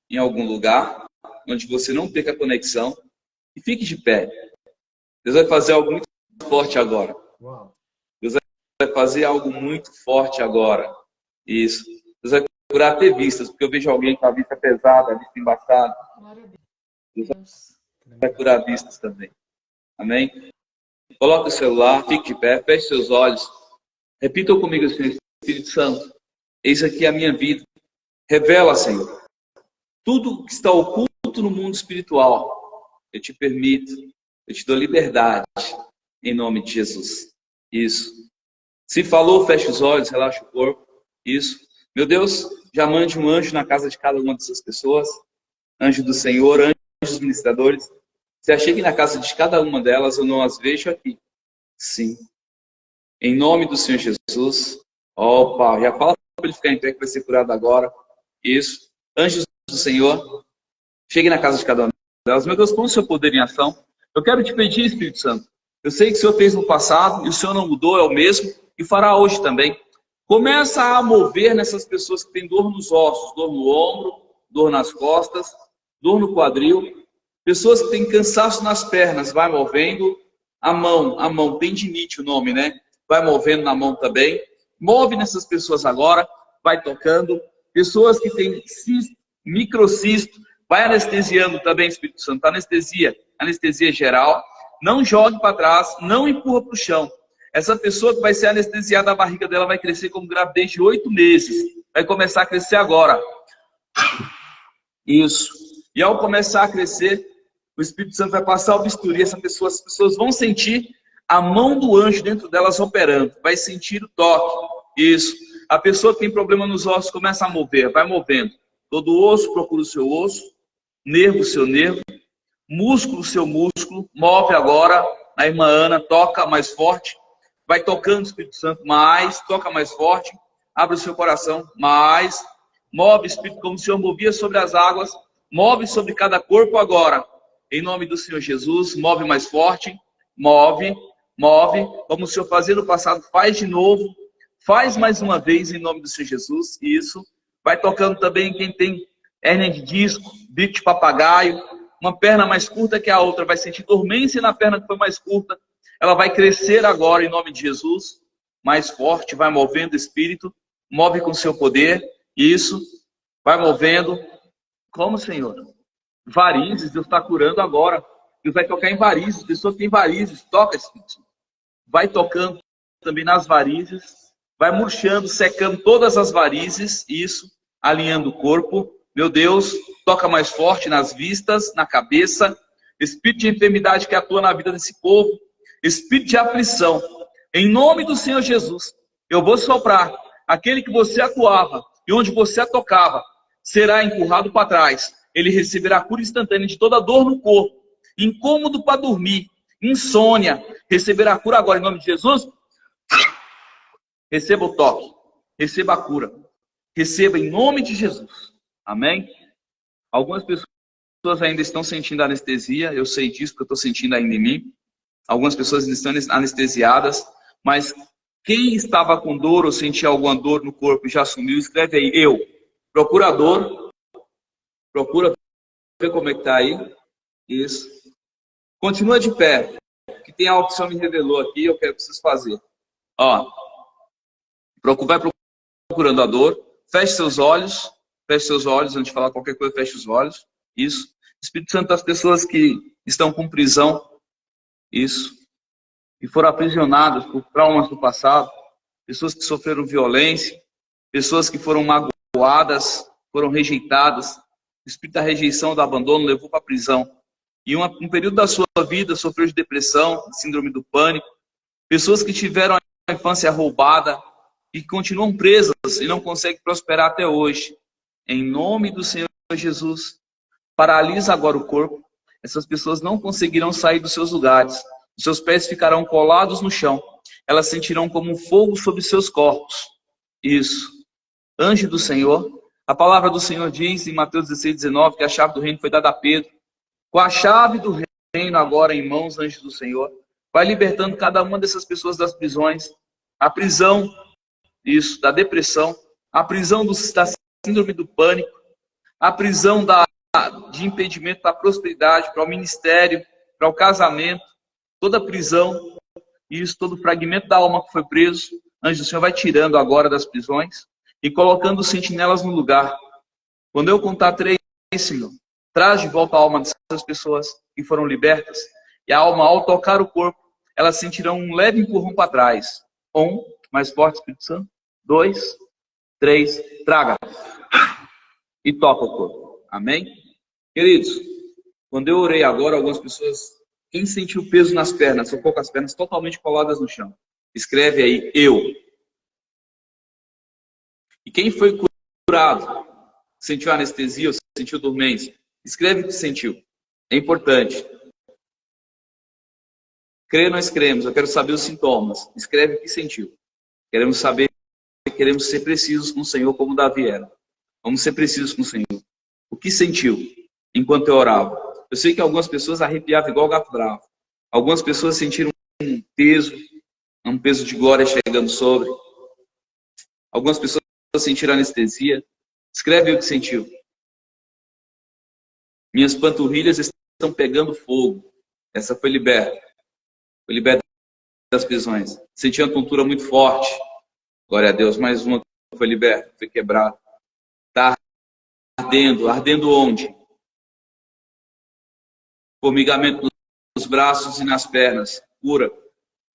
em algum lugar onde você não perca a conexão e fique de pé. Deus vai fazer algo muito forte agora. Uau. Deus vai fazer algo muito forte agora. Isso. Deus vai curar até vistas, porque eu vejo alguém com a vista pesada, a vista embaçada. Glória a Deus Deus. vai curar vistas também. Amém? Coloque o celular, fique de pé, feche seus olhos. Repitam comigo assim, Espírito Santo. Eis aqui a minha vida. Revela, Senhor, tudo que está oculto no mundo espiritual. Eu te permito, eu te dou liberdade, em nome de Jesus. Isso. Se falou, feche os olhos, relaxa o corpo. Isso. Meu Deus, já mande um anjo na casa de cada uma dessas pessoas. Anjo do Senhor, anjos ministradores. Se achei que na casa de cada uma delas eu não as vejo aqui. Sim. Em nome do Senhor Jesus. Ó, Pai, já fala para ele ficar em pé que vai ser curado agora. Isso. Anjos do Senhor, chegue na casa de cada uma delas. Meu Deus, põe o seu poder em ação. Eu quero te pedir, Espírito Santo. Eu sei que o Senhor fez no passado e o Senhor não mudou, é o mesmo e fará hoje também. Começa a mover nessas pessoas que têm dor nos ossos, dor no ombro, dor nas costas, dor no quadril. Pessoas que têm cansaço nas pernas, vai movendo. A mão, tendinite o nome, né? Vai movendo na mão também. Move nessas pessoas agora, vai tocando. Pessoas que têm cisto, microcisto, vai anestesiando também, Espírito Santo. Anestesia geral. Não jogue para trás, não empurra para o chão. Essa pessoa que vai ser anestesiada, a barriga dela vai crescer como gravidez de 8 meses. Vai começar a crescer agora. Isso. E ao começar a crescer, o Espírito Santo vai passar o bisturi. As pessoas vão sentir a mão do anjo dentro delas operando. Vai sentir o toque. Isso. A pessoa que tem problema nos ossos começa a mover, vai movendo. Todo osso procura o seu osso, nervo o seu nervo, músculo o seu músculo. Move agora. A irmã Ana toca mais forte. Vai tocando o Espírito Santo mais, toca mais forte. Abre o seu coração mais. Move o Espírito como o Senhor movia sobre as águas. Move sobre cada corpo agora. Em nome do Senhor Jesus, move mais forte. Move. Como o Senhor fazia no passado, faz de novo. Faz mais uma vez em nome do Senhor Jesus. Isso. Vai tocando também quem tem hérnia de disco, bico de papagaio. Uma perna mais curta que a outra. Vai sentir dormência na perna que foi mais curta. Ela vai crescer agora em nome de Jesus. Mais forte. Vai movendo o Espírito. Move com o seu poder. Isso. Vai movendo. Como, Senhor? Varizes. Deus está curando agora. Deus vai tocar em varizes. Pessoa que tem varizes. Toca, Espírito. Vai tocando também nas varizes. Vai murchando, secando todas as varizes. Isso. Alinhando o corpo. Meu Deus, toca mais forte nas vistas, na cabeça. Espírito de enfermidade que atua na vida desse povo. Espírito de aflição. Em nome do Senhor Jesus, eu vou soprar. Aquele que você atuava e onde você tocava, será empurrado para trás. Ele receberá cura instantânea de toda dor no corpo. Incômodo para dormir. Insônia. Receberá cura agora em nome de Jesus. Receba o toque. Receba a cura. Receba em nome de Jesus. Amém? Algumas pessoas ainda estão sentindo anestesia. Eu sei disso, porque eu estou sentindo ainda em mim. Algumas pessoas ainda estão anestesiadas. Mas quem estava com dor ou sentia alguma dor no corpo e já sumiu, escreve aí. Eu. Procurador. Procura ver como é que está aí. Isso. Continua de pé. Que tem algo que o Senhor me revelou aqui. Eu preciso fazer. Ó. Vai procurando a dor. Feche seus olhos. Feche seus olhos, antes de falar qualquer coisa, feche os olhos. Isso. Espírito Santo, das pessoas que estão com prisão. Isso. Que foram aprisionadas por traumas do passado. Pessoas que sofreram violência. Pessoas que foram magoadas, foram rejeitadas. O espírito da rejeição, do abandono, levou para a prisão. e um período da sua vida sofreu de depressão, síndrome do pânico, pessoas que tiveram a infância roubada e que continuam presas e não conseguem prosperar até hoje. Em nome do Senhor Jesus, paralisa agora o corpo. Essas pessoas não conseguirão sair dos seus lugares. Os seus pés ficarão colados no chão. Elas sentirão como um fogo sobre seus corpos. Isso. Anjo do Senhor. A palavra do Senhor diz em Mateus 16:19 que a chave do reino foi dada a Pedro. Com a chave do reino agora em mãos, anjo do Senhor, vai libertando cada uma dessas pessoas das prisões. A prisão, isso, da depressão. A prisão da síndrome do pânico. A prisão de impedimento da prosperidade para o ministério, para o casamento. Toda prisão, isso, todo fragmento da alma que foi preso, anjo do Senhor vai tirando agora das prisões e colocando os sentinelas no lugar. Quando eu contar 3, Senhor, traz de volta a alma dessas pessoas que foram libertas. E a alma, ao tocar o corpo, elas sentirão um leve empurrão para trás. 1, mais forte, Espírito Santo. 2, 3, traga. E toca o corpo. Amém? Queridos, quando eu orei agora, algumas pessoas, quem sentiu peso nas pernas, ficou com as pernas totalmente coladas no chão. Escreve aí, eu. E quem foi curado, sentiu anestesia ou sentiu dormência, escreve o que sentiu. É importante. Crer, nós cremos. Eu quero saber os sintomas. Escreve o que sentiu. Queremos saber, queremos ser precisos com o Senhor como Davi era. Vamos ser precisos com o Senhor. O que sentiu enquanto eu orava? Eu sei que algumas pessoas arrepiavam igual gato bravo. Algumas pessoas sentiram um peso de glória chegando sobre. Algumas pessoas sentiram anestesia. Escreve o que sentiu. Minhas panturrilhas estão pegando fogo. Essa foi liberta. Foi liberta das prisões. Senti uma tontura muito forte. Glória a Deus. Mais uma foi liberta, foi quebrada. Está ardendo. Ardendo onde? Formigamento nos braços e nas pernas. Cura.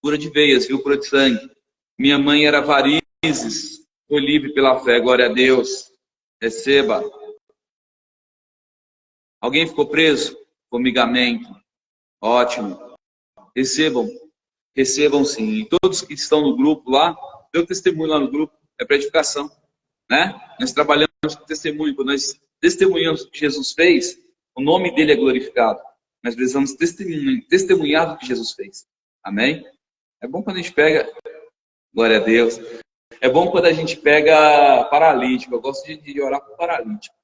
Cura de veias, viu? Cura de sangue. Minha mãe era varizes. Foi livre pela fé. Glória a Deus. Receba. Alguém ficou preso? Formigamento. Ótimo. Recebam. Recebam sim. E todos que estão no grupo lá, deu testemunho lá no grupo. É para edificação. Né? Nós trabalhamos com testemunho. Quando nós testemunhamos o que Jesus fez, o nome dele é glorificado. Nós precisamos testemunhar do que Jesus fez. Amém? É bom quando a gente pega... Glória a Deus. É bom quando a gente pega paralítico. Eu gosto de orar com paralítico.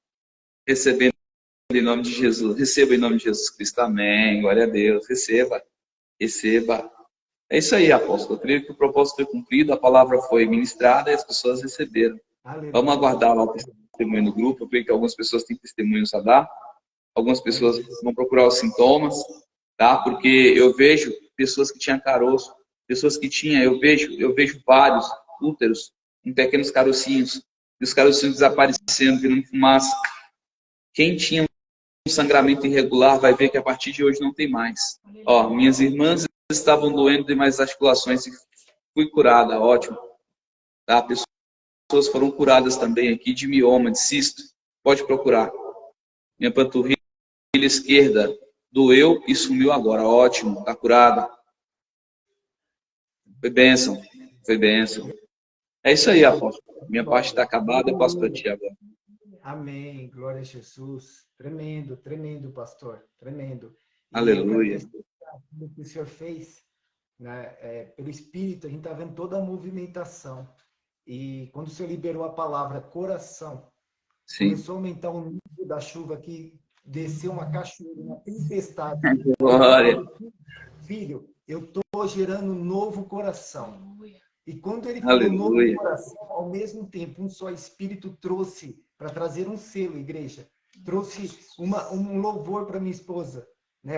Recebendo em nome de Jesus. Receba em nome de Jesus Cristo. Amém. Glória a Deus. Receba. Receba. É isso aí, apóstolo. Eu creio que o propósito foi cumprido, a palavra foi ministrada e as pessoas receberam. Aleluia. Vamos aguardar lá o testemunho no grupo. Eu creio que algumas pessoas têm testemunhos a dar. Algumas pessoas vão procurar os sintomas, tá? Porque eu vejo pessoas que tinham caroço, pessoas que tinham, eu vejo vários úteros em pequenos carocinhos, e os carocinhos desaparecendo, virando fumaça. Quem tinha um sangramento irregular vai ver que a partir de hoje não tem mais. Ó, minhas irmãs estavam doendo demais as articulações e fui curada, ótimo. Tá? Pessoas foram curadas também aqui de mioma, de cisto. Pode procurar. Minha panturrilha esquerda doeu e sumiu agora. Ótimo, está curada. Foi bênção. Foi bênção. É isso aí, apóstolo. Minha parte está acabada, eu passo para ti agora. Amém. Glória a Jesus. Tremendo, tremendo, pastor. Tremendo. Aleluia. O que o senhor fez, né, pelo Espírito, a gente está vendo toda a movimentação. E quando o senhor liberou a palavra coração, sim, começou a aumentar o nível da chuva que desceu uma cachoeira, uma tempestade. Glória. Filho, eu estou gerando um novo coração. Aleluia. E quando ele falou Aleluia. novo coração, ao mesmo tempo, um só Espírito trouxe para trazer um selo, igreja. Trouxe um louvor para minha esposa, né?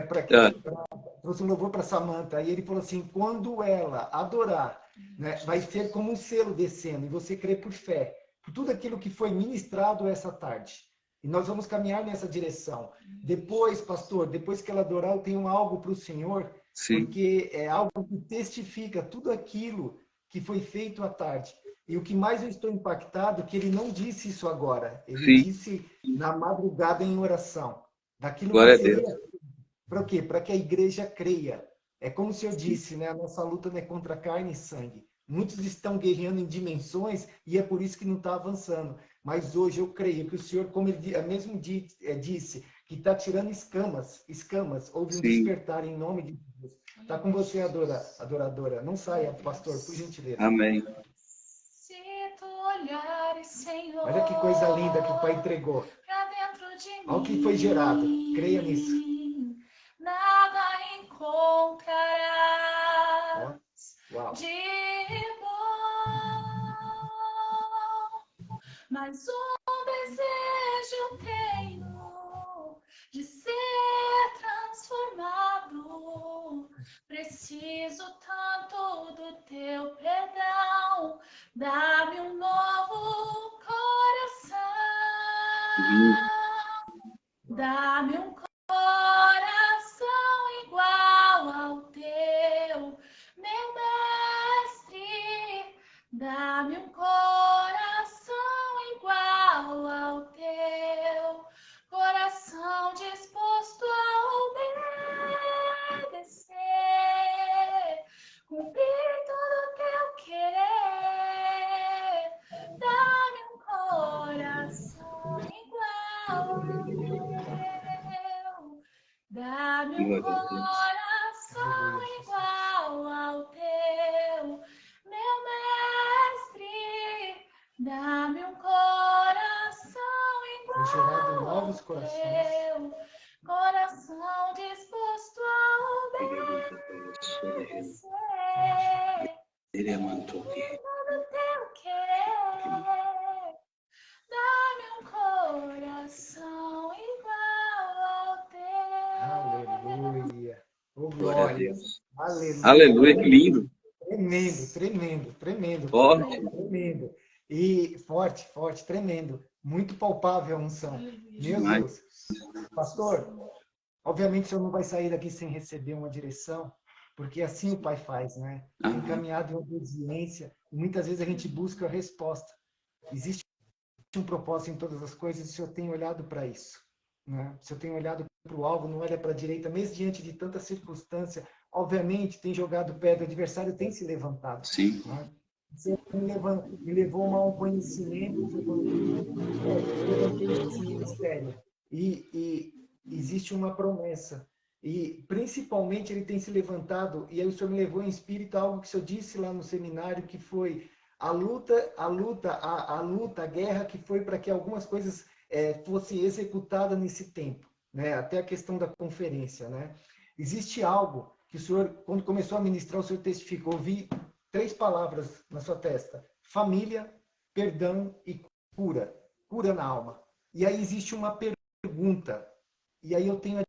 Trouxe um louvor para Samantha. E ele falou assim: quando ela adorar, né, vai ser como um selo descendo, e você crê por fé, por tudo aquilo que foi ministrado essa tarde. E nós vamos caminhar nessa direção. Depois, pastor, depois que ela adorar, eu tenho algo para o Senhor, sim, porque é algo que testifica tudo aquilo que foi feito à tarde. E o que mais eu estou impactado é que ele não disse isso agora. Ele sim disse na madrugada em oração. Daquilo glória que seria, a Deus. Para o quê? Para que a igreja creia. É como o Senhor disse, né? A nossa luta não é contra carne e sangue. Muitos estão guerreando em dimensões e é por isso que não está avançando. Mas hoje eu creio que o Senhor, como ele mesmo disse, que está tirando escamas, houve um Sim. despertar em nome de Jesus. Está com você, adoradora. Não saia, pastor, por gentileza. Amém. Se tu olhares, Senhor, Olha que coisa linda que o Pai entregou. pra dentro de Olha o que foi gerado. Creia nisso. Nada encontrarás Uau. de bom, mas um desejo tenho de ser transformado. Preciso tanto do teu perdão, dá-me um novo coração, dá-me um coração igual ao teu, meu mestre, dá-me um coração igual ao teu, coração disposto a obedecer, cumprir todo o teu querer, dá-me um coração igual ao teu, dá-me um coração igual ao teu, meu mestre, dá-me um coração Foi gerado igual novos ao corações. teu, coração disposto a obedecer, todo o teu querer, dá-me um coração igual ao teu. Aleluia. Oh, Glória a glória. Deus. Aleluia. Aleluia, que lindo. Tremendo. Forte. Tremendo. E forte, tremendo. Muito palpável a unção. Meu Demais. Deus. Pastor, obviamente o senhor não vai sair daqui sem receber uma direção, porque assim o Pai faz, né? Tem caminhado em obediência, e muitas vezes a gente busca a resposta. Existe um propósito em todas as coisas, e o senhor tem olhado para isso, né? O senhor tem olhado para o alvo, não olha para a direita, mesmo diante de tanta circunstância. Obviamente, tem jogado pedra, o adversário tem se levantado. Sim. Né? Você me levou a um conhecimento, foi quando eu levantei esse ministério. E existe uma promessa. E, principalmente, ele tem se levantado, e aí o senhor me levou em espírito a algo que o senhor disse lá no seminário, que foi a guerra que foi para que algumas coisas fossem executadas nesse tempo, né? Até a questão da conferência, né? Existe algo que o senhor, quando começou a ministrar, o senhor testificou, ouvi 3 palavras na sua testa: família, perdão e cura. Cura na alma. E aí existe uma pergunta, e aí eu tenho a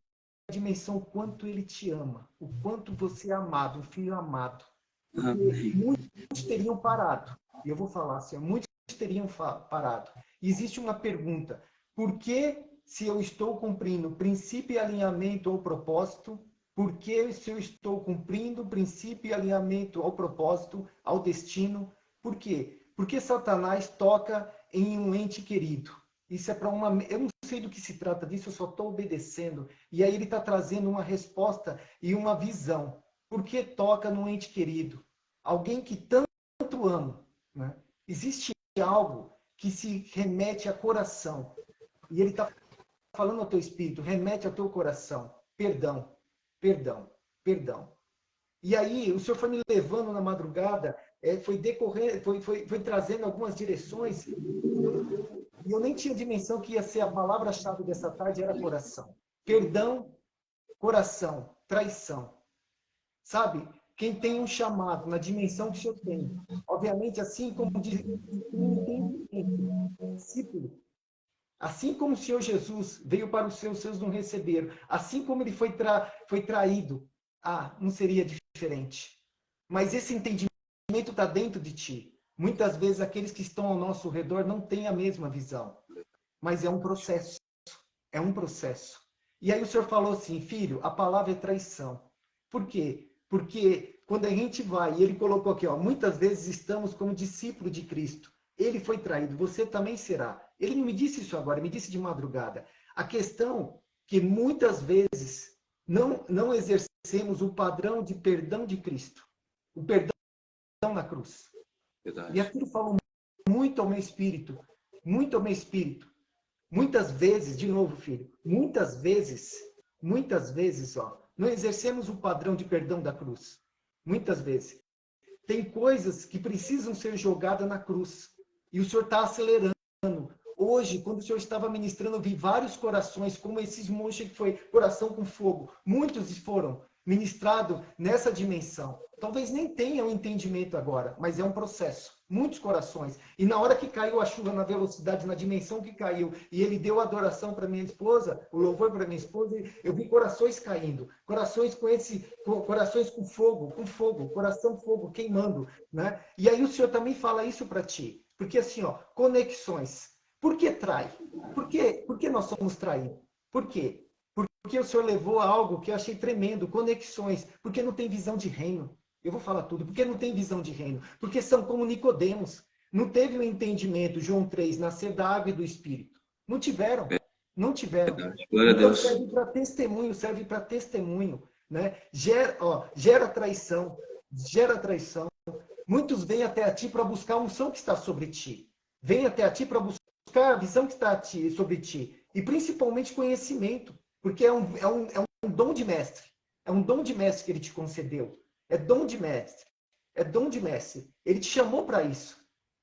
dimensão o quanto ele te ama, o quanto você é amado, um filho amado. Porque muitos teriam parado, e eu vou falar assim, muitos teriam parado. E existe uma pergunta: por que, se eu estou cumprindo princípio e alinhamento ao propósito, por que, se eu estou cumprindo princípio e alinhamento ao propósito, ao destino, por quê? Porque Satanás toca em um ente querido. Isso é para uma... Eu não sei do que se trata disso, eu só estou obedecendo. E aí ele está trazendo uma resposta e uma visão. Por que toca no ente querido? Alguém que tanto amo, né? Existe algo que se remete a coração. E ele está falando ao teu espírito, remete ao teu coração. Perdão. E aí o Senhor foi me levando na madrugada, foi decorrendo, foi trazendo algumas direções, e eu nem tinha dimensão que ia ser a palavra-chave dessa tarde, era coração. Perdão, coração, traição. Sabe? Quem tem um chamado na dimensão que o Senhor tem, obviamente, assim como diz, discípulo, assim como o Senhor Jesus veio para os seus não receberam, assim como ele foi traído, não seria diferente. Mas esse entendimento está dentro de ti. Muitas vezes aqueles que estão ao nosso redor não têm a mesma visão. Mas é um processo. É um processo. E aí o Senhor falou assim: filho, a palavra é traição. Por quê? Porque quando a gente vai, e ele colocou aqui, muitas vezes estamos como discípulo de Cristo. Ele foi traído, você também será. Ele não me disse isso agora, me disse de madrugada. A questão que muitas vezes não exercemos o padrão de perdão de Cristo. O perdão na cruz. Verdade. E aquilo falou muito ao meu espírito. Muito ao meu espírito. Muitas vezes, de novo, filho, muitas vezes, ó, não exercemos o padrão de perdão da cruz. Muitas vezes. Tem coisas que precisam ser jogadas na cruz. E o Senhor está acelerando. Hoje, quando o Senhor estava ministrando, eu vi vários corações, como esses monges que foi coração com fogo. Muitos foram ministrados nessa dimensão. Talvez nem tenham entendimento agora, mas é um processo. Muitos corações. E na hora que caiu a chuva na velocidade, na dimensão que caiu, e ele deu adoração para minha esposa, o louvor para minha esposa, eu vi corações caindo. Corações corações com fogo, coração fogo, queimando. Né? E aí o Senhor também fala isso para ti. Porque assim, ó, conexões. Por que trai? Por que nós somos traídos? Por quê? Porque o Senhor levou a algo que eu achei tremendo, conexões. Porque não tem visão de reino. Eu vou falar tudo. Porque não tem visão de reino. Porque são como Nicodemos. Não teve o entendimento, João 3, nascer da água e do Espírito. Não tiveram. Não tiveram. Glória a Então Deus. serve para testemunho. Né? Gera traição. Gera traição. Muitos vêm até a ti para buscar a unção que está sobre ti. Vêm até a ti para buscar a visão que está sobre ti. E principalmente conhecimento. Porque é um dom de mestre. É um dom de mestre que ele te concedeu. É dom de mestre. É dom de mestre. Ele te chamou para isso.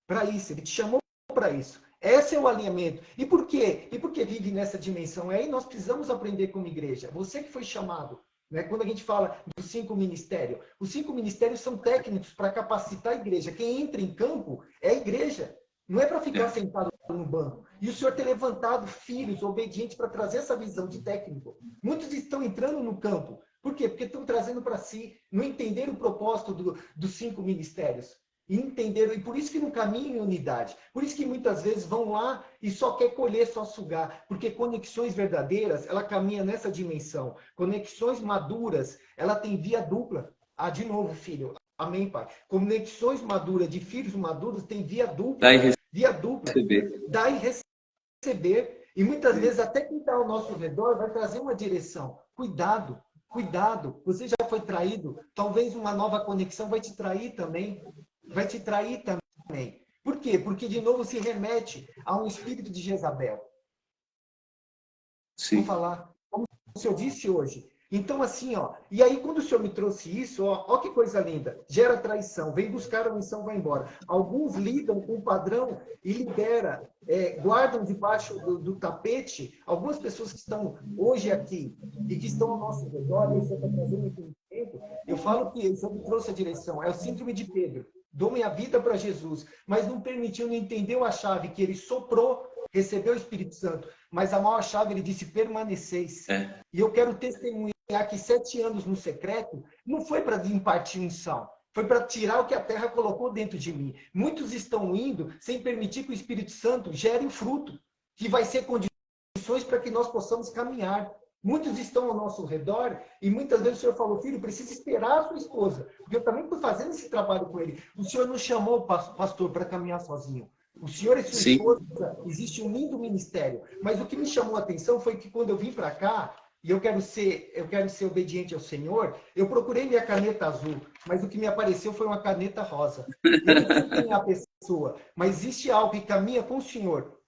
Ele te chamou para isso. Esse é o alinhamento. E por quê? E por que vive nessa dimensão? É aí nós precisamos aprender como igreja. Você que foi chamado. Né? Quando a gente fala dos 5 ministérios. Os 5 ministérios são técnicos para capacitar a igreja. Quem entra em campo é a igreja. Não é para ficar sentado no banco. E o Senhor ter levantado filhos obedientes para trazer essa visão de técnico. Muitos estão entrando no campo. Por quê? Porque estão trazendo para si, não entenderam o propósito dos 5 ministérios. E entenderam, e por isso que não caminham em unidade. Por isso que muitas vezes vão lá e só quer colher, só sugar. Porque conexões verdadeiras, ela caminha nessa dimensão. Conexões maduras, ela tem via dupla. Ah, de novo, filho. Amém, pai. Conexões maduras, de filhos maduros, tem via dupla. Via dupla. Dar e receber. E muitas vezes até quem está ao nosso redor vai trazer uma direção. Cuidado. Cuidado, você já foi traído. Talvez uma nova conexão vai te trair também. Vai te trair também. Por quê? Porque, de novo, se remete a um espírito de Jezabel. Sim. Vou falar, como o senhor disse hoje. Então, assim, ó. E aí, quando o senhor me trouxe isso, ó que coisa linda. Gera traição. Vem buscar a missão, vai embora. Alguns lidam com o padrão e libera, guardam debaixo do tapete. Algumas pessoas que estão hoje aqui e que estão ao nosso redor, e você está trazendo entendimento, eu falo que o senhor me trouxe a direção. É o síndrome de Pedro. Dou minha vida para Jesus, mas não permitiu, não entendeu a chave que ele soprou, recebeu o Espírito Santo, mas a maior chave ele disse permaneceis. E eu quero testemunhar que 7 anos no secreto não foi para impartir unção, foi para tirar o que a terra colocou dentro de mim. Muitos estão indo sem permitir que o Espírito Santo gere fruto, que vai ser condições para que nós possamos caminhar. Muitos estão ao nosso redor e muitas vezes o Senhor falou, filho, precisa esperar a sua esposa, porque eu também estou fazendo esse trabalho com ele. O Senhor não chamou o pastor para caminhar sozinho. O Senhor e sua esposa, existe um lindo ministério. Mas o que me chamou a atenção foi que quando eu vim para cá, e eu quero ser obediente ao Senhor, eu procurei minha caneta azul, mas o que me apareceu foi uma caneta rosa. Eu não sei quem é a pessoa, mas existe algo que caminha com o Senhor.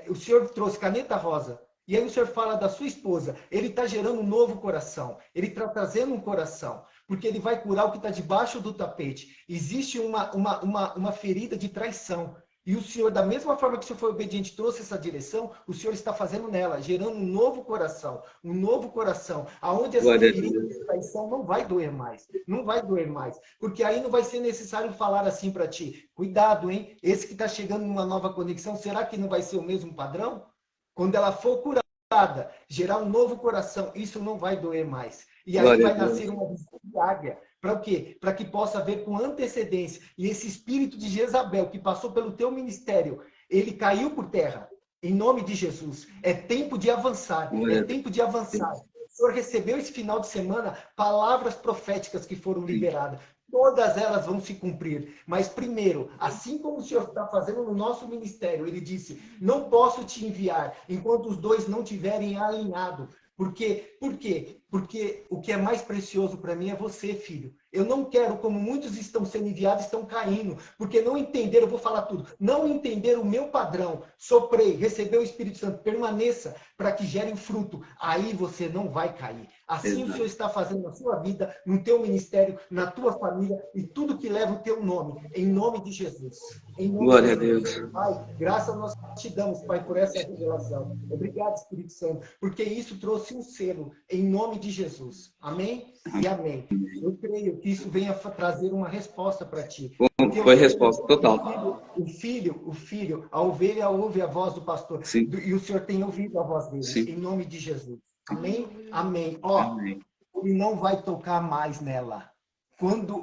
O Senhor trouxe caneta rosa. E aí o Senhor fala da sua esposa. Ele está gerando um novo coração. Ele está trazendo um coração. Porque ele vai curar o que está debaixo do tapete. Existe uma ferida de traição. E o Senhor, da mesma forma que o Senhor foi obediente, trouxe essa direção, o Senhor está fazendo nela, gerando um novo coração. Um novo coração. Aonde essa ferida de traição não vai doer mais. Não vai doer mais. Porque aí não vai ser necessário falar assim para ti. Cuidado, hein? Esse que está chegando numa nova conexão, será que não vai ser o mesmo padrão? Quando ela for curada, gerar um novo coração, isso não vai doer mais. E aí vai nascer uma visão de águia. Para o quê? Para que possa ver com antecedência. E esse espírito de Jezabel, que passou pelo teu ministério, ele caiu por terra. Em nome de Jesus. É tempo de avançar. É tempo de avançar. O Senhor recebeu esse final de semana palavras proféticas que foram liberadas. Todas elas vão se cumprir. Mas primeiro, assim como o Senhor está fazendo no nosso ministério, ele disse, não posso te enviar enquanto os dois não tiverem alinhado. Por quê? Por quê? Porque o que é mais precioso para mim é você, filho. Eu não quero, como muitos estão sendo enviados, estão caindo, porque não entenderam, eu vou falar tudo, não entenderam o meu padrão. Soprei, recebeu o Espírito Santo, permaneça para que gerem fruto. Aí você não vai cair. Assim o Senhor está fazendo na sua vida, no teu ministério, na tua família e tudo que leva o teu nome, em nome de Jesus. Em nome Glória a de Jesus. Deus. Pai, graças nós te damos, Pai, por essa revelação. Obrigado, Espírito Santo, porque isso trouxe um selo, em nome de Jesus. Amém e amém. Eu creio que isso venha trazer uma resposta para ti. Foi resposta total. O filho, a ovelha ouve a voz do pastor. Sim. E o Senhor tem ouvido a voz dele, Sim. em nome de Jesus. Amém? Amém. Ó, Amém. ele não vai tocar mais nela.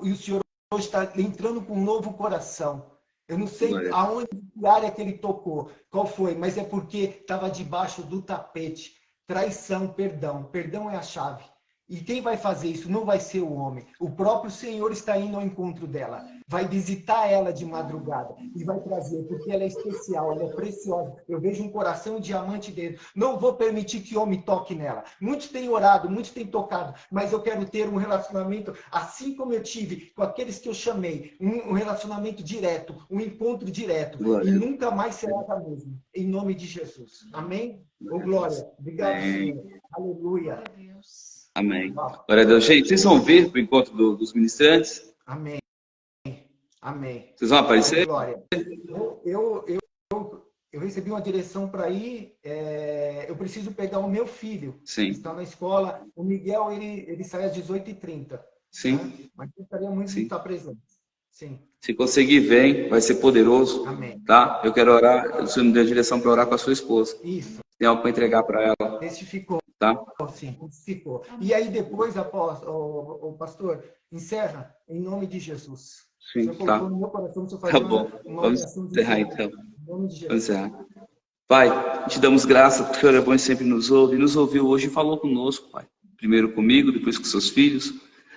E o Senhor hoje está entrando com um novo coração. Eu não sei aonde, que área que ele tocou, qual foi, mas é porque estava debaixo do tapete. Traição, perdão. Perdão é a chave. E quem vai fazer isso não vai ser o homem. O próprio Senhor está indo ao encontro dela. Vai visitar ela de madrugada e vai trazer, porque ela é especial, ela é preciosa. Eu vejo um coração de diamante dentro. Não vou permitir que homem toque nela. Muitos têm orado, muitos têm tocado, mas eu quero ter um relacionamento assim como eu tive com aqueles que eu chamei. Um relacionamento direto, um encontro direto. Glória. E nunca mais será a mesma. Em nome de Jesus. Amém? Ô, glória. Obrigado, Amém. Senhor. Aleluia. Amém. Glória a Deus. Gente, vocês vão vir para o encontro dos ministrantes? Amém. Amém. Vocês vão aparecer? Glória. Eu recebi uma direção para ir. Eu preciso pegar o meu filho. Sim. Que está na escola. O Miguel, ele sai às 18h30. Sim. Né? Mas gostaria muito Sim. de estar presente. Sim. Se conseguir, vem. Vai ser poderoso. Amém. Tá? Eu quero orar. O Senhor me deu a direção para orar com a sua esposa. Isso. Tem algo para entregar para ela. Testificou. Tá? Sim, testificou. E aí depois, o pastor, encerra em nome de Jesus. Sim, O Senhor tá. colocou no meu coração para Tá fazer bom. uma Vamos oração de encerrar encerramento. então. Em nome de Vamos Jesus. encerrar. Pai, te damos graça porque o Senhor é bom e sempre nos ouve. Nos ouviu hoje e falou conosco, Pai. Primeiro comigo, depois com seus filhos.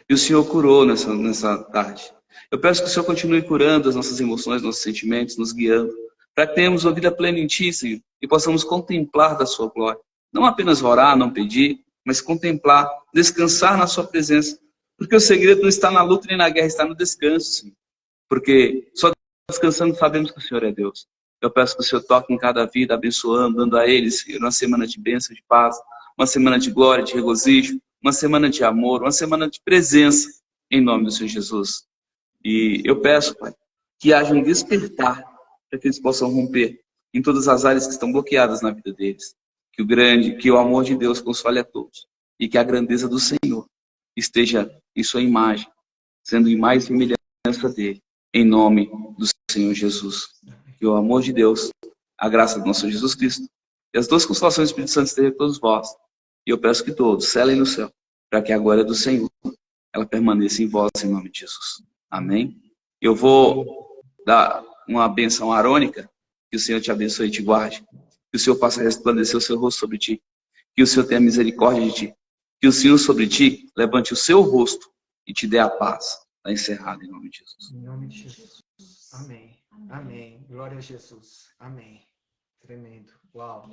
E o Senhor curou nessa tarde. Eu peço que o Senhor continue curando as nossas emoções, nossos sentimentos, nos guiando, para que tenhamos uma vida plena em Ti, Senhor, e possamos contemplar da Sua glória. Não apenas orar, não pedir, mas contemplar, descansar na Sua presença. Porque o segredo não está na luta nem na guerra, está no descanso, Senhor. Porque só descansando sabemos que o Senhor é Deus. Eu peço que o Senhor toque em cada vida, abençoando, dando a eles, Senhor, uma semana de bênção, de paz, uma semana de glória, de regozijo, uma semana de amor, uma semana de presença, em nome do Senhor Jesus. E eu peço, Pai, que haja um despertar para que eles possam romper em todas as áreas que estão bloqueadas na vida deles. Que o amor de Deus console a todos. E que a grandeza do Senhor esteja em sua imagem, sendo imagem e semelhança dele, em nome do Senhor Jesus. Que o amor de Deus, a graça do nosso Jesus Cristo e as duas consolações do Espírito Santo estejam com todos vós. E eu peço que todos selem no céu, para que a glória do Senhor ela permaneça em vós, em nome de Jesus. Amém? Eu vou dar uma bênção arônica, que o Senhor te abençoe e te guarde, que o Senhor faça resplandecer o seu rosto sobre ti, que o Senhor tenha misericórdia de ti, que o Senhor sobre ti levante o seu rosto e te dê a paz. Está encerrado em nome de Jesus. Em nome de Jesus. Amém. Amém. Glória a Jesus. Amém. Tremendo. Uau.